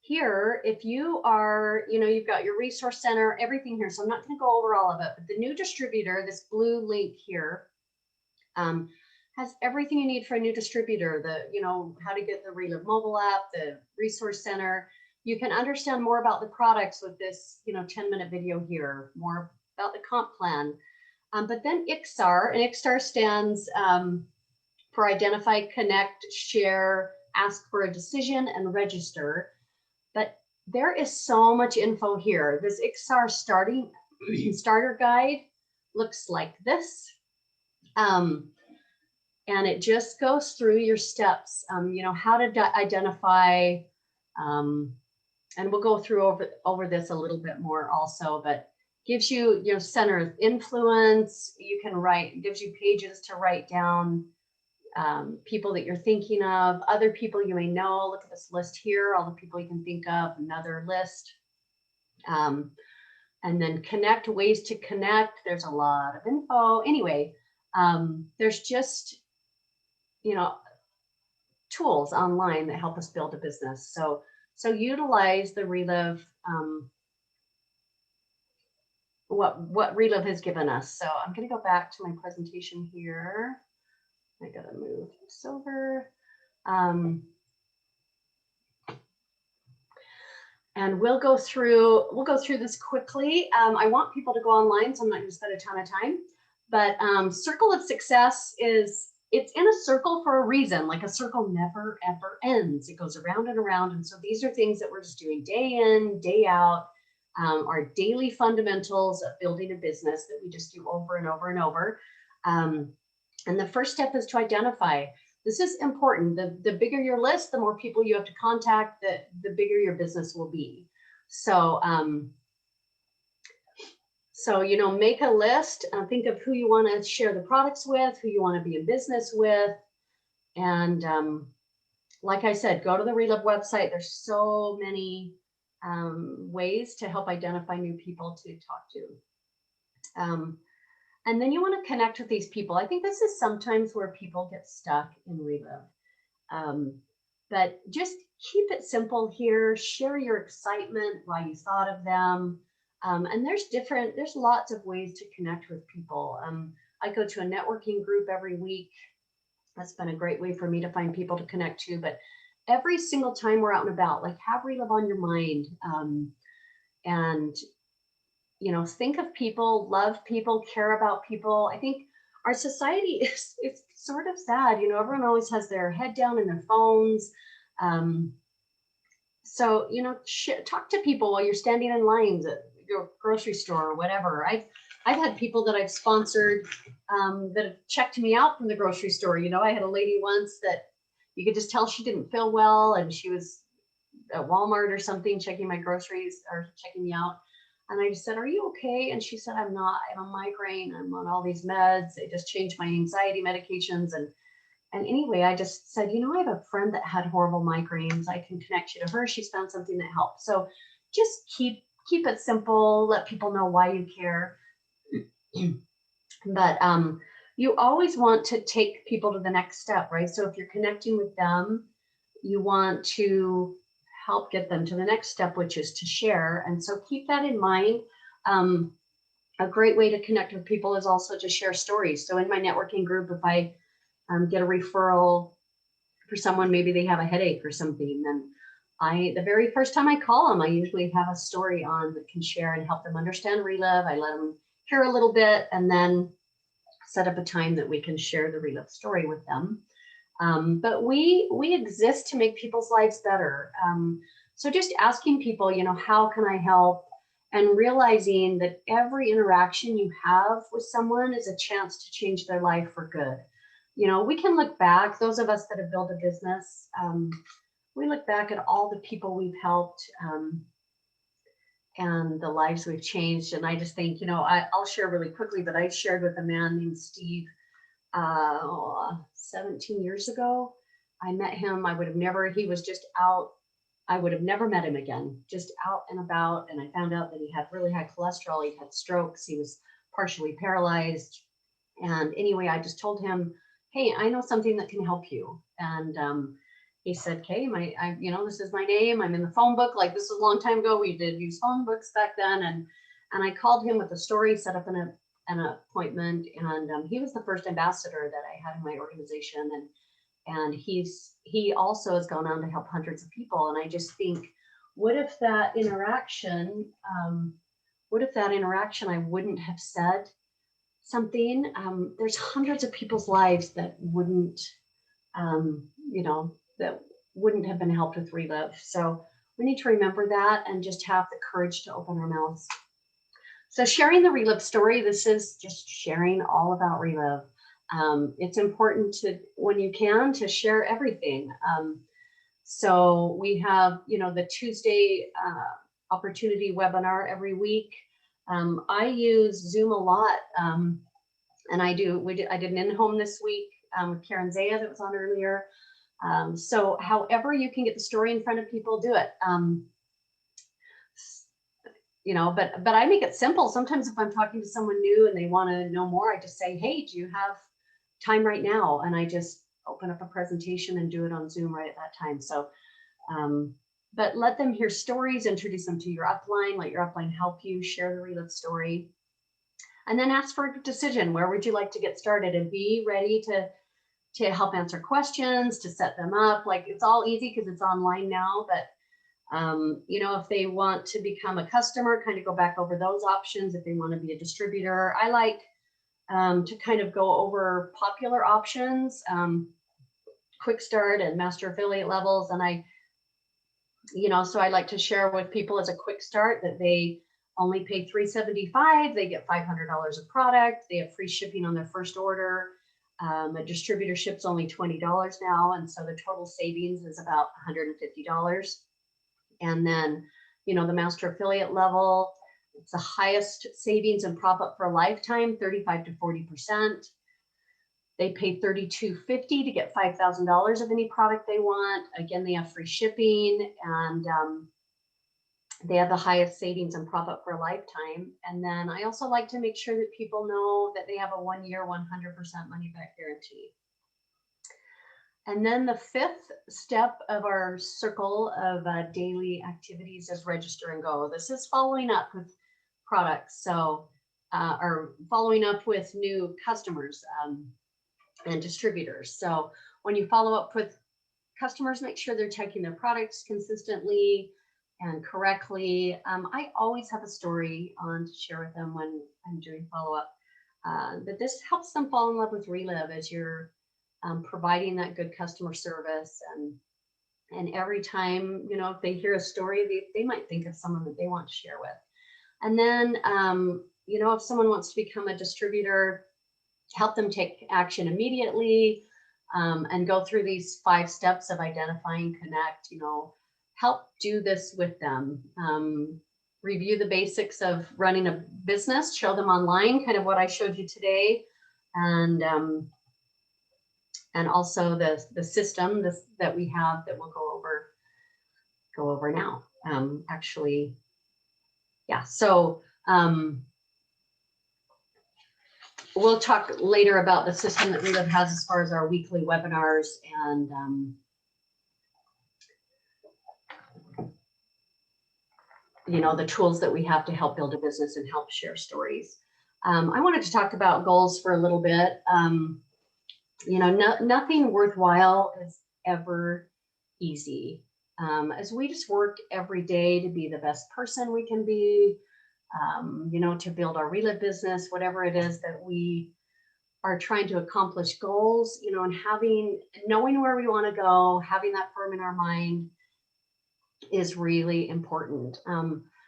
here, if you are, you've got your resource center, everything here. So I'm not going to go over all of it, but the new distributor, this blue link here, has everything you need for a new distributor. How to get the Reliv mobile app, the resource center. You can understand more about the products with this, 10-minute video here, more about the comp plan. But then IXAR, and IXAR stands for Identify, Connect, Share, Ask for a Decision, and Register. But there is so much info here. This IXAR starter guide looks like this. And it just goes through your steps, how to identify, and we'll go through over this a little bit more also, but gives you, center of influence. You can gives you pages to write down people that you're thinking of, other people you may know. Look at this list here, all the people you can think of, another list. And then connect, ways to connect. There's a lot of info. Anyway, there's just, tools online that help us build a business. So utilize the Reliv, what Reliv has given us. So I'm going to go back to my presentation here. I got to move this over. And we'll go through this quickly. I want people to go online, so I'm not going to spend a ton of time. But circle of success it's in a circle for a reason. Like a circle never ever ends. It goes around and around. And so these are things that we're just doing day in, day out. Our daily fundamentals of building a business that we just do over and over and over. And the first step is to identify. This is important. The bigger your list, the more people you have to contact, the bigger your business will be. So, make a list and think of who you want to share the products with, who you want to be in business with. And like I said, go to the Reliv website. There's so many ways to help identify new people to talk to. And then you want to connect with these people. I think this is sometimes where people get stuck in Reliv. But just keep it simple here. Share your excitement, why you thought of them. And there's lots of ways to connect with people. I go to a networking group every week. That's been a great way for me to find people to connect to. But every single time we're out and about, like have Reliv on your mind. And think of people, love people, care about people. I think our society is sort of sad. Everyone always has their head down in their phones. So, talk to people while you're standing in lines at your grocery store or whatever. I've had people that I've sponsored that have checked me out from the grocery store. You know, I had a lady once that you could just tell she didn't feel well, and she was at Walmart or something checking my groceries or checking me out. And I just said, "Are you okay?" And she said, "I'm not. I have a migraine. I'm on all these meds. They just changed my anxiety medications." And anyway, I just said, "You know, I have a friend that had horrible migraines. I can connect you to her. She's found something that helps." So just keep it simple. Let people know why you care. But you always want to take people to the next step, right? So if you're connecting with them, you want to help get them to the next step, which is to share. And so keep that in mind. A great way to connect with people is also to share stories. So in my networking group, if I get a referral for someone, maybe they have a headache or something, then the very first time I call them, I usually have a story on that can share and help them understand Reliv. I let them hear a little bit and then set up a time that we can share the Reliv story with them. But we exist to make people's lives better. So just asking people, you know, how can I help? And realizing that every interaction you have with someone is a chance to change their life for good. You know, we can look back, those of us that have built a business, we look back at all the people we've helped and the lives we've changed. And I just think, you know, I'll share really quickly, but I shared with a man named Steve 17 years ago. I met him. He was just out. I would have never met him again, just out and about. And I found out that he had really high cholesterol. He had strokes. He was partially paralyzed. And anyway, I just told him, "Hey, I know something that can help you." And he said, "Okay, you know, this is my name. I'm in the phone book." Like, this was a long time ago. We did use phone books back then. And I called him with a story, set up an appointment. And he was the first ambassador that I had in my organization. And he also has gone on to help hundreds of people. And I just think, what if that interaction, I wouldn't have said something? There's hundreds of people's lives that wouldn't, you know, that wouldn't have been helped with Reliv. So we need to remember that and just have the courage to open our mouths. So sharing the Reliv story, this is just sharing all about Reliv. It's important to, when you can, to share everything. So we have, you know, the Tuesday opportunity webinar every week. I use Zoom a lot, and I did an in-home this week with Karen Zaya that was on earlier. So however you can get the story in front of people, do it. You know, but I make it simple. Sometimes if I'm talking to someone new and they want to know more, I just say, "Hey, do you have time right now?" And I just open up a presentation and do it on Zoom right at that time. So, but let them hear stories, introduce them to your upline, let your upline help you share the Reliv story, and then ask for a decision. Where would you like to get started? And be ready to help answer questions, to set them up. Like, it's all easy because it's online now, but you know, if they want to become a customer, kind of go back over those options. If they want to be a distributor, I like to kind of go over popular options, quick start and master affiliate levels. And so I like to share with people as a quick start that they only pay $375. They get $500 of product. They have free shipping on their first order. A distributor ships only $20 now. And so the total savings is about $150. And then, you know, the master affiliate level, it's the highest savings and prop up for a lifetime, 35 to 40%. They pay $32.50 to get $5,000 of any product they want. Again, they have free shipping, and they have the highest savings and prop up for a lifetime. And then I also like to make sure that people know that they have a 1 year, 100% money back guarantee. And then the fifth step of our circle of daily activities is register and go. This is following up with products, so or following up with new customers and distributors. So when you follow up with customers, make sure they're checking their products consistently and correctly. I always have a story on to share with them when I'm doing follow-up. But this helps them fall in love with Reliv as you're providing that good customer service. And every time, you know, if they hear a story, they might think of someone that they want to share with. And then, you know, if someone wants to become a distributor, help them take action immediately, and go through these 5 steps of identifying, connect, you know, help do this with them. Review the basics of running a business, show them online, kind of what I showed you today. And also the system that we have that we'll go over now. Actually, yeah, so we'll talk later about the system that Reliv has as far as our weekly webinars and you know, the tools that we have to help build a business and help share stories. I wanted to talk about goals for a little bit. You know, nothing worthwhile is ever easy. As we just work every day to be the best person we can be, you know, to build our Reliv business, whatever it is that we are trying to accomplish goals, you know, and knowing where we want to go, having that firm in our mind is really important.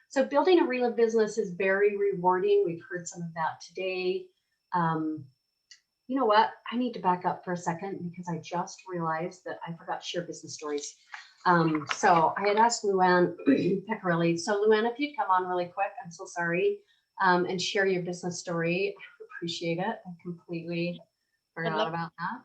So building a Reliv business is very rewarding. We've heard some of that today. You know what? I need to back up for a second because I just realized that I forgot to share business stories. So I had asked Luann Pecorelli. So Luann, if you'd come on really quick, I'm so sorry, and share your business story. I appreciate it. I completely forgot about that.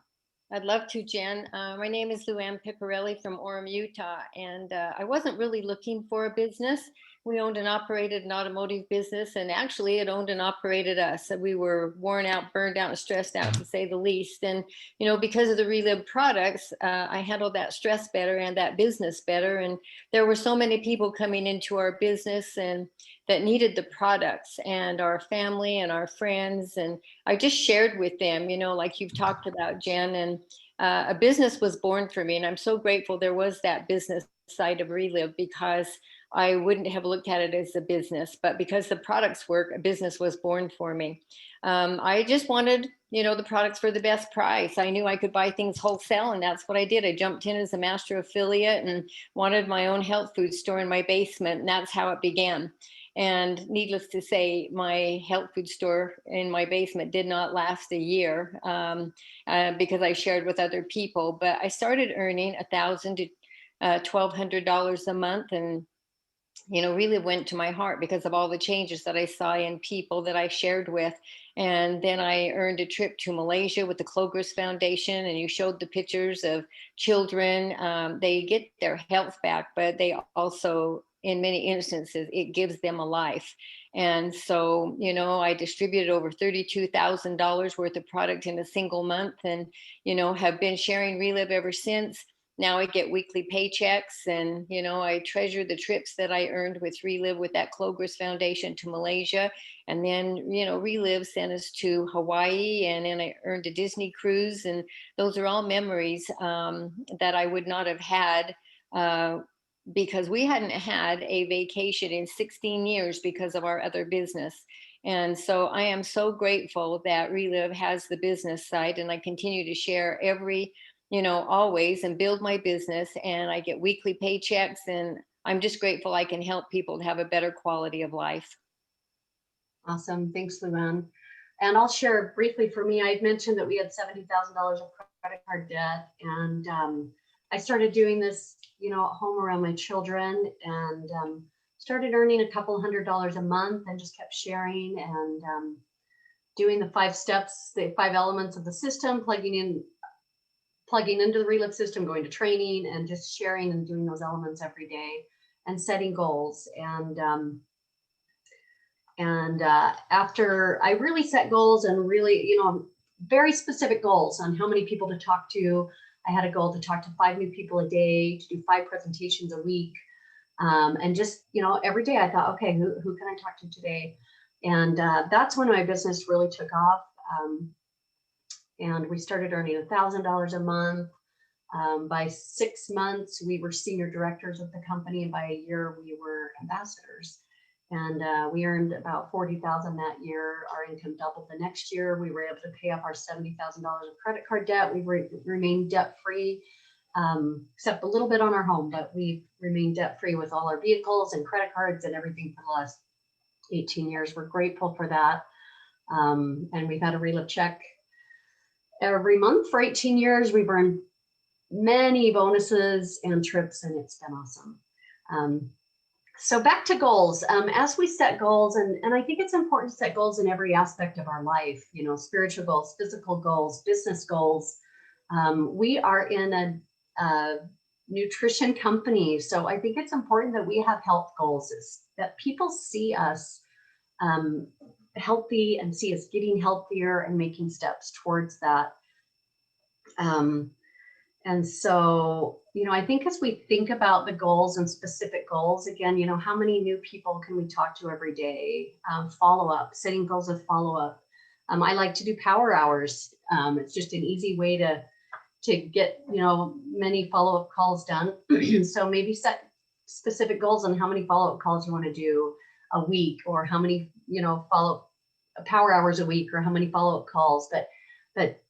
I'd love to, Jen. My name is Luann Picarelli from Orem, Utah, and I wasn't really looking for a business. We owned and operated an automotive business, and actually it owned and operated us. We were worn out, burned out, and stressed out, to say the least. And, you know, because of the Reliv products, I handled that stress better and that business better. And there were so many people coming into our business and that needed the products, and our family and our friends. And I just shared with them, you know, like you've talked about, Jen, and a business was born for me. And I'm so grateful there was that business side of Reliv, because I wouldn't have looked at it as a business, but because the products work, a business was born for me. I just wanted, you know, the products for the best price. I knew I could buy things wholesale, and that's what I did. I jumped in as a master affiliate and wanted my own health food store in my basement, and that's how it began. And needless to say, my health food store in my basement did not last a year because I shared with other people. But I started earning $1,000 to $1,200 a month, and you know, really went to my heart because of all the changes that I saw in people that I shared with. And then I earned a trip to Malaysia with the Clogers Foundation, and you showed the pictures of children. They get their health back, but they also, in many instances, it gives them a life. And so, you know, I distributed over $32,000 worth of product in a single month, and, you know, have been sharing Reliv ever since. Now I get weekly paychecks, and, you know, I treasure the trips that I earned with Reliv with that Clogers Foundation to Malaysia. And then, you know, Reliv sent us to Hawaii, and then I earned a Disney cruise. And those are all memories that I would not have had because we hadn't had a vacation in 16 years because of our other business. And so I am so grateful that Reliv has the business side, and I continue to share every, you know, always, and build my business, and I get weekly paychecks, and I'm just grateful I can help people to have a better quality of life. Awesome. Thanks, Luann. And I'll share briefly for me. I had mentioned that we had $70,000 of credit card debt, and I started doing this, you know, at home around my children, and started earning a couple $100s a month, and just kept sharing and doing the 5 steps, the 5 elements of the system, plugging into the Reliv system, going to training, and just sharing and doing those elements every day, and setting goals. And after I really set goals, and really, you know, very specific goals on how many people to talk to. I had a goal to talk to 5 new people a day, to do 5 presentations a week. And just, you know, every day I thought, okay, who can I talk to today? And that's when my business really took off. And we started earning $1,000 a month. By 6 months, we were senior directors of the company, and by a year, we were ambassadors. And we earned about $40,000 that year. Our income doubled the next year. We were able to pay off our $70,000 of credit card debt. We remained debt-free, except a little bit on our home, but we remained debt-free with all our vehicles and credit cards and everything for the last 18 years. We're grateful for that. And we've had a Reliv check every month for 18 years. We've earned many bonuses and trips, and it's been awesome. So back to goals. As we set goals, and I think it's important to set goals in every aspect of our life, you know, spiritual goals, physical goals, business goals. We are in a nutrition company, so I think it's important that we have health goals, is that people see us healthy and see us getting healthier and making steps towards that. And so, you know, I think as we think about the goals and specific goals, again, you know, how many new people can we talk to every day? Follow up, setting goals with follow up. I like to do power hours. It's just an easy way to get, you know, many follow up calls done. So maybe set specific goals on how many follow up calls you want to do a week, or how many, you know, follow power hours a week, or how many follow up calls. But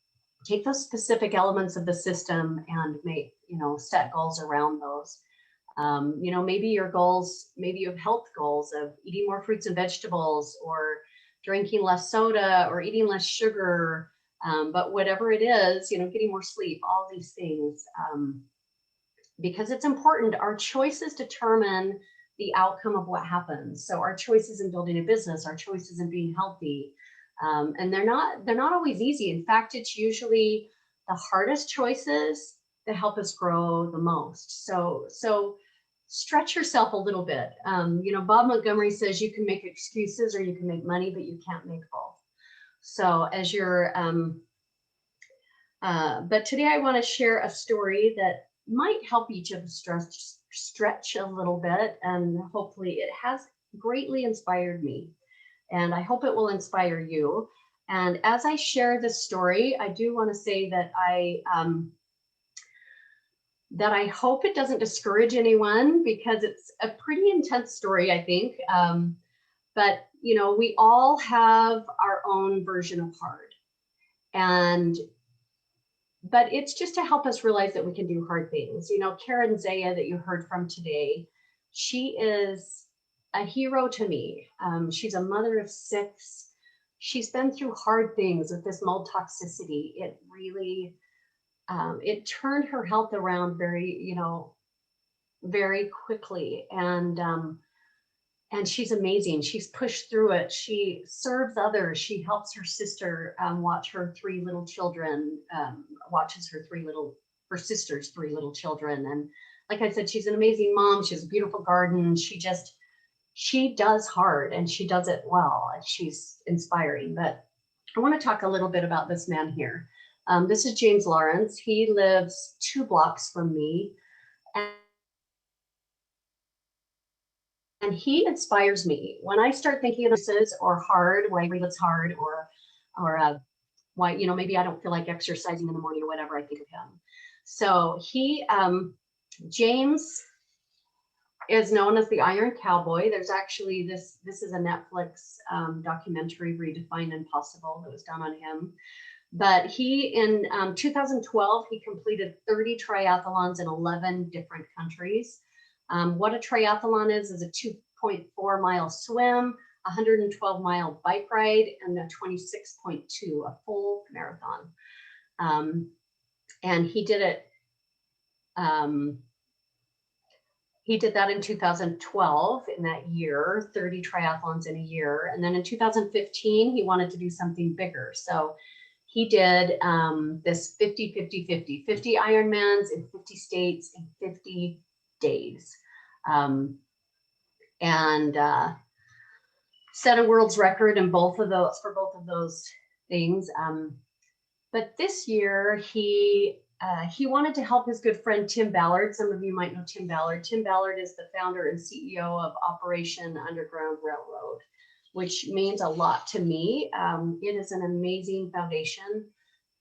take those specific elements of the system and make, you know, set goals around those. You know, maybe your goals, maybe you have health goals of eating more fruits and vegetables, or drinking less soda, or eating less sugar. But whatever it is, you know, getting more sleep, all these things, because it's important. Our choices determine the outcome of what happens. So our choices in building a business, our choices in being healthy, and they're not always easy. In fact, it's usually the hardest choices that help us grow the most. So stretch yourself a little bit. You know, Bob Montgomery says you can make excuses or you can make money, but you can't make both. So as you're, but today I want to share a story that might help each of us stretch a little bit, and hopefully it has greatly inspired me. And I hope it will inspire you. And as I share this story, I do want to say that I hope it doesn't discourage anyone, because it's a pretty intense story, I think. But, you know, we all have our own version of hard. But it's just to help us realize that we can do hard things. You know, Karen Zaya that you heard from today, she is a hero to me. She's a mother of 6. She's been through hard things with this mold toxicity. It really, it turned her health around very, you know, very quickly. And she's amazing. She's pushed through it. She serves others. She helps her sister watch her 3 little children, watches her sister's 3 little children. And like I said, she's an amazing mom. She has a beautiful garden. She does hard, and she does it well. She's inspiring. But I want to talk a little bit about this man here. This is James Lawrence. He lives 2 blocks from me. And he inspires me. When I start thinking of this or hard, why it's hard, or why, you know, maybe I don't feel like exercising in the morning or whatever, I think of him. So James is known as the Iron Cowboy. There's actually this is a Netflix documentary, Redefine Impossible, that was done on him. But he, in 2012, he completed 30 triathlons in 11 different countries. What a triathlon is a 2.4 mile swim, 112 mile bike ride, and a 26.2, a full marathon. And he did it. He did that in 2012, in that year, 30 triathlons in a year. And then in 2015, he wanted to do something bigger. So he did this 50 Ironmans in 50 states in 50 days. And set a world's record in both of those things. But this year he wanted to help his good friend Tim Ballard. Some of you might know Tim Ballard. Tim Ballard is the founder and CEO of Operation Underground Railroad, which means a lot to me. It is an amazing foundation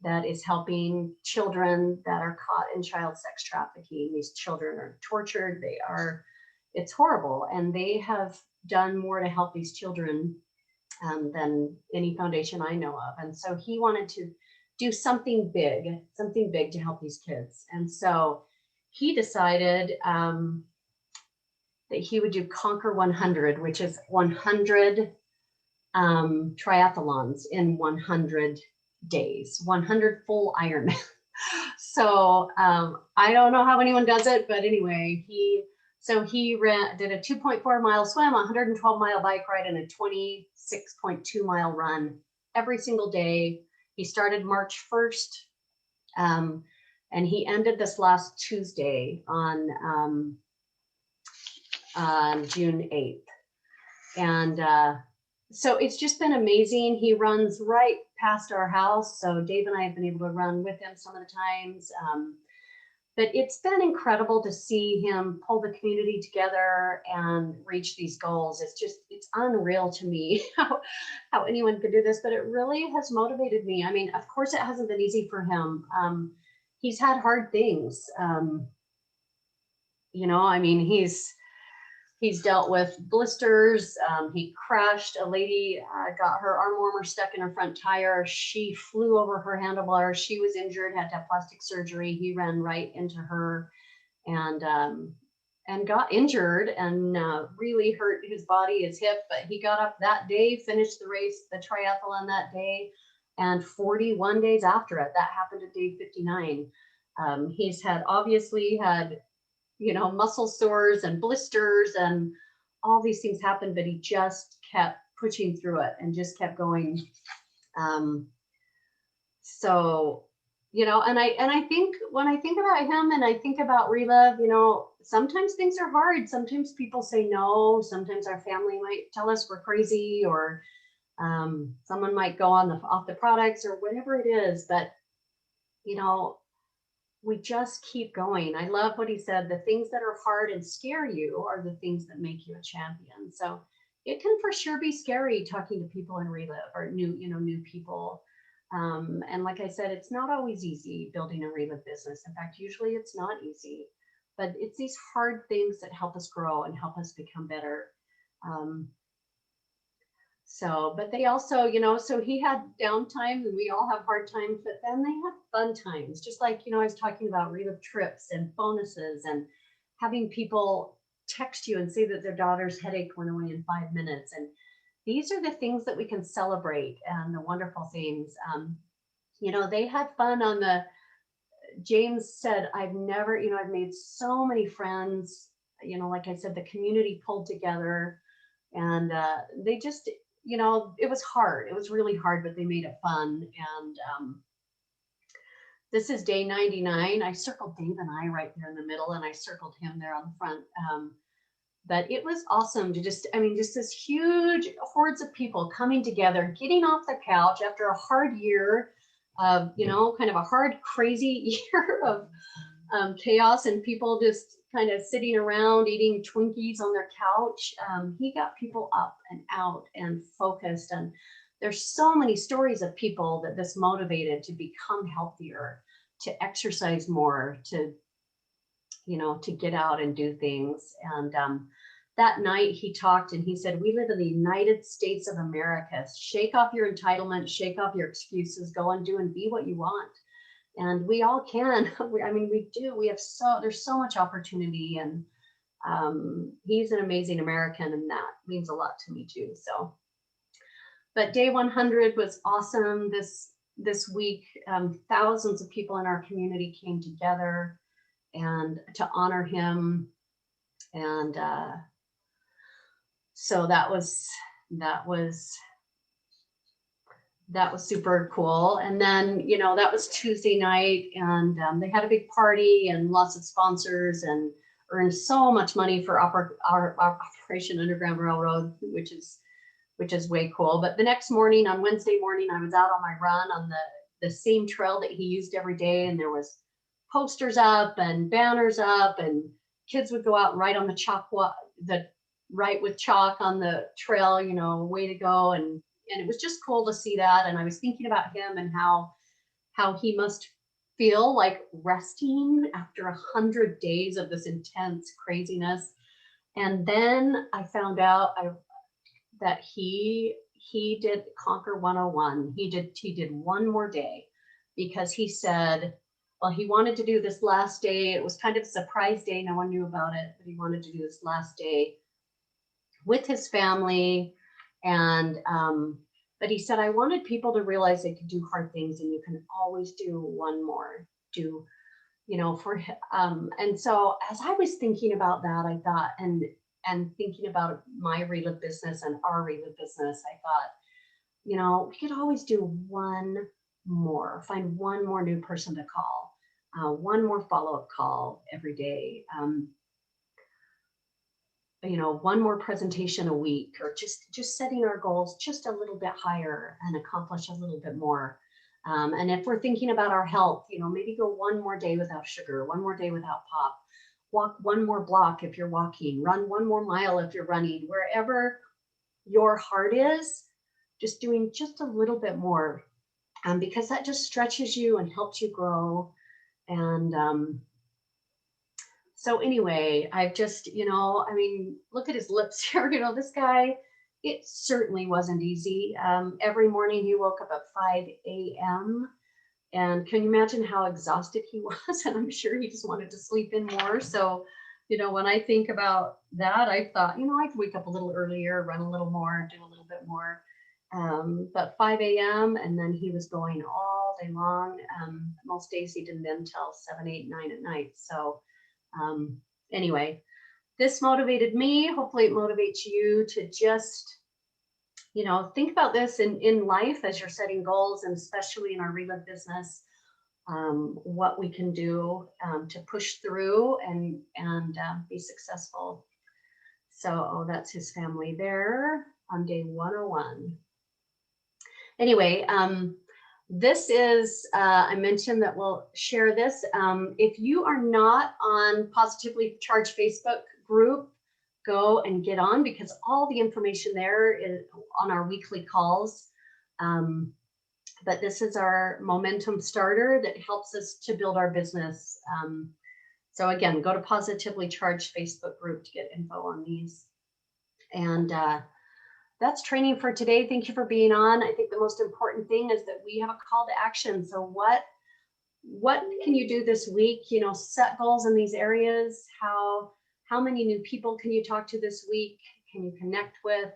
that is helping children that are caught in child sex trafficking. These children are tortured. It's horrible. And they have done more to help these children than any foundation I know of. And so he wanted to do something big to help these kids. And so he decided that he would do Conquer 100, which is 100 triathlons in 100 days, 100 full Ironman. So I don't know how anyone does it, but anyway, he did a 2.4 mile swim, 112 mile bike ride, and a 26.2 mile run every single day. He started March 1st, and he ended this last Tuesday on June 8th. And so it's just been amazing. He runs right past our house. So Dave and I have been able to run with him some of the times. But it's been incredible to see him pull the community together and reach these goals. It's unreal to me how anyone could do this, but it really has motivated me. I mean, of course it hasn't been easy for him. He's had hard things. You know, I mean, he's dealt with blisters. He crashed. A lady got her arm warmer stuck in her front tire. She flew over her handlebars. She was injured, had to have plastic surgery. He ran right into her and got injured and really hurt his body, his hip. But he got up that day, finished the race, the triathlon that day. And 41 days after it, that happened at day 59. He's obviously had, you know, muscle sores and blisters and all these things happened, but he just kept pushing through it and just kept going. So, you know, and I think when I think about him and I think about Reliv, you know, sometimes things are hard. Sometimes people say no. Sometimes our family might tell us we're crazy, or someone might go off the products or whatever it is. But, you know, we just keep going. I love what he said. The things that are hard and scare you are the things that make you a champion. So it can for sure be scary talking to people in Reliv or new people. And like I said, it's not always easy building a Reliv business. In fact, usually it's not easy, but it's these hard things that help us grow and help us become better. But they also, you know, so he had downtime and we all have hard times, but then they had fun times. Just like, you know, I was talking about Reliv trips and bonuses and having people text you and say that their daughter's headache went away in 5 minutes. And these are the things that we can celebrate and the wonderful things. You know, they had fun James said, I've made so many friends, you know, like I said, the community pulled together and they just, you know, it was hard. It was really hard, but they made it fun. And this is day 99. I circled Dave and I right there in the middle, and I circled him there on the front. But it was awesome to just this huge hordes of people coming together, getting off the couch after a hard year of, you know, kind of a hard, crazy year of chaos and people just kind of sitting around eating Twinkies on their couch. He got people up and out and focused. And there's so many stories of people that this motivated to become healthier, to exercise more, to, you know, to get out and do things. And that night he talked and he said, we live in the United States of America. Shake off your entitlement, shake off your excuses, go and do and be what you want. And we all can. We do. There's so much opportunity, and he's an amazing American, and that means a lot to me too. So, but day 100 was awesome. This week, thousands of people in our community came together and to honor him, and so that was super cool. And then, you know, that was Tuesday night, and they had a big party and lots of sponsors and earned so much money for our Operation Underground Railroad, which is way cool. But the next morning, on Wednesday morning, I was out on my run on the same trail that he used every day, and there was posters up and banners up, and kids would go out and write on the write with chalk on the trail, you know, way to go. And it was just cool to see that. And I was thinking about him and how he must feel like resting after 100 days of this intense craziness. And then I found out that he did Conquer 101. He did one more day, because he said, well, he wanted to do this last day. It was kind of a surprise day. No one knew about it, but he wanted to do this last day with his family. And, but he said, I wanted people to realize they could do hard things and you can always do one more, do, you know, and so as I was thinking about that, I thought, and thinking about my Reliv business and our Reliv business, I thought, you know, we could always do one more, find one more new person to call, one more follow-up call every day. You know, one more presentation a week, or just setting our goals just a little bit higher and accomplish a little bit more. And if we're thinking about our health, you know, maybe go one more day without sugar, one more day without pop, walk one more block if you're walking, run one more mile if you're running, wherever your heart is, just doing just a little bit more, because that just stretches you and helps you grow. And so anyway, I've just, you know, I mean, look at his lips here. You know, this guy, it certainly wasn't easy. Every morning he woke up at 5 a.m. And can you imagine how exhausted he was? And I'm sure he just wanted to sleep in more. So, you know, when I think about that, I thought, you know, I could wake up a little earlier, run a little more, do a little bit more. But 5 a.m. and then he was going all day long. Most days he didn't end till 7, 8, 9 at night. So anyway, this motivated me. Hopefully it motivates you to just, you know, think about this in life as you're setting goals, and especially in our Reliv business, what we can do to push through and be successful. So that's his family there on day 101. Anyway, this is, I mentioned that we'll share this. If you are not on Positively Charged Facebook group, go and get on, because all the information there is on our weekly calls. But this is our momentum starter that helps us to build our business. So again, go to Positively Charged Facebook group to get info on these. And that's training for today. Thank you for being on. I think the most important thing is that we have a call to action. So what can you do this week? You know, set goals in these areas. How many new people can you talk to this week? Can you connect with?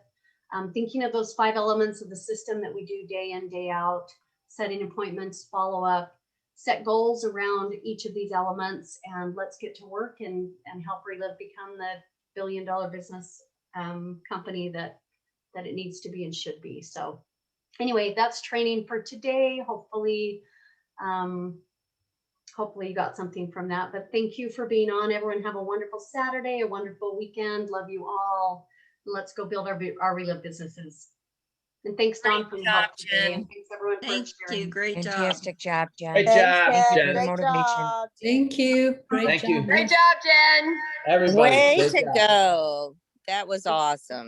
Thinking of those 5 elements of the system that we do day in, day out, setting appointments, follow up, set goals around each of these elements, and let's get to work and help Reliv become the billion-dollar business company that it needs to be and should be. So anyway, that's training for today. Hopefully you got something from that, but thank you for being on. Everyone have a wonderful Saturday, a wonderful weekend. Love you all. Let's go build our Reliv businesses. And thanks, Dawn, for your help today. And thanks everyone Thank for sharing. you. Great job. Fantastic job, Jen. Great Thank job, you for Jen. the Great motivation. job. Thank you. Great Thank job. you. Great job, Jen. Everybody. Way great to job. go. That was awesome.